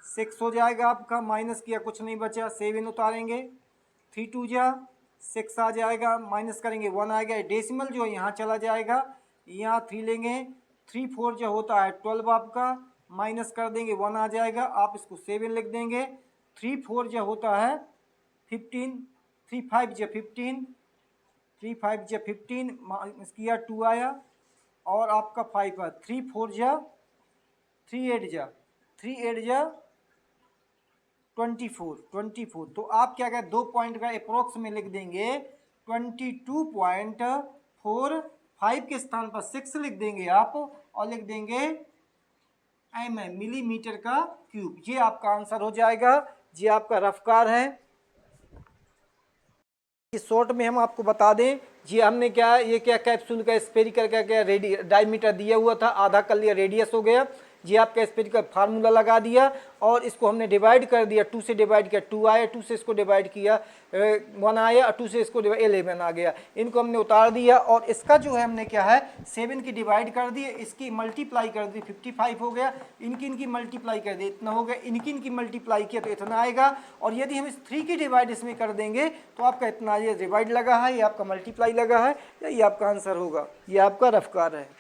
6 हो जाएगा आपका, माइनस किया कुछ नहीं बचा, 7 उतारेंगे, 3 2 जा 6 आ जाएगा, माइनस करेंगे 1 आएगा। डेसिमल जो है यहाँ चला जाएगा, यहाँ 3 लेंगे, 3 4 जो होता है 12 आपका, माइनस कर देंगे 1 आ जाएगा, आप इसको 7 लिख देंगे। 3 4 जो होता है 15, 3 5 जो 15, 3 5 जो 15 माइनस किया 2 आया और आपका 5 है, 3 4 जा 3 8 जा 3 8 जा 24। तो आप क्या करें 2 पॉइंट का अप्रोक्स में लिख देंगे 22.45 के स्थान पर 6 लिख देंगे आप और लिख देंगे mm मिलीमीटर का क्यूब। ये आपका आंसर हो जाएगा, ये आपका रफ्कार है। इस शॉर्ट में हम आपको बता दें जी हमने क्या ये क्या कैप्सूल का स्फेरिकल का क्या डायमीटर दिया हुआ था, आधा कर लिया रेडियस हो गया। जी आपका स्फेरिकल फार्मूला लगा दिया और इसको हमने डिवाइड कर दिया, 2 से डिवाइड किया 2 आया, 2 से इसको डिवाइड किया 1 आया, 2 से इसको 11 आ गया। इनको हमने उतार दिया और इसका जो है हमने क्या है 7 की डिवाइड कर दी, इसकी मल्टीप्लाई कर दी 55 हो गया, इनकी मल्टीप्लाई कर दी इतना हो गया, इनकी मल्टीप्लाई किया तो इतना आएगा। और यदि हम इस 3 की डिवाइड इसमें कर देंगे तो आपका इतना, ये डिवाइड लगा है, ये आपका मल्टीप्लाई लगा है, ये आपका आंसर होगा। ये आपका रफ्कार है।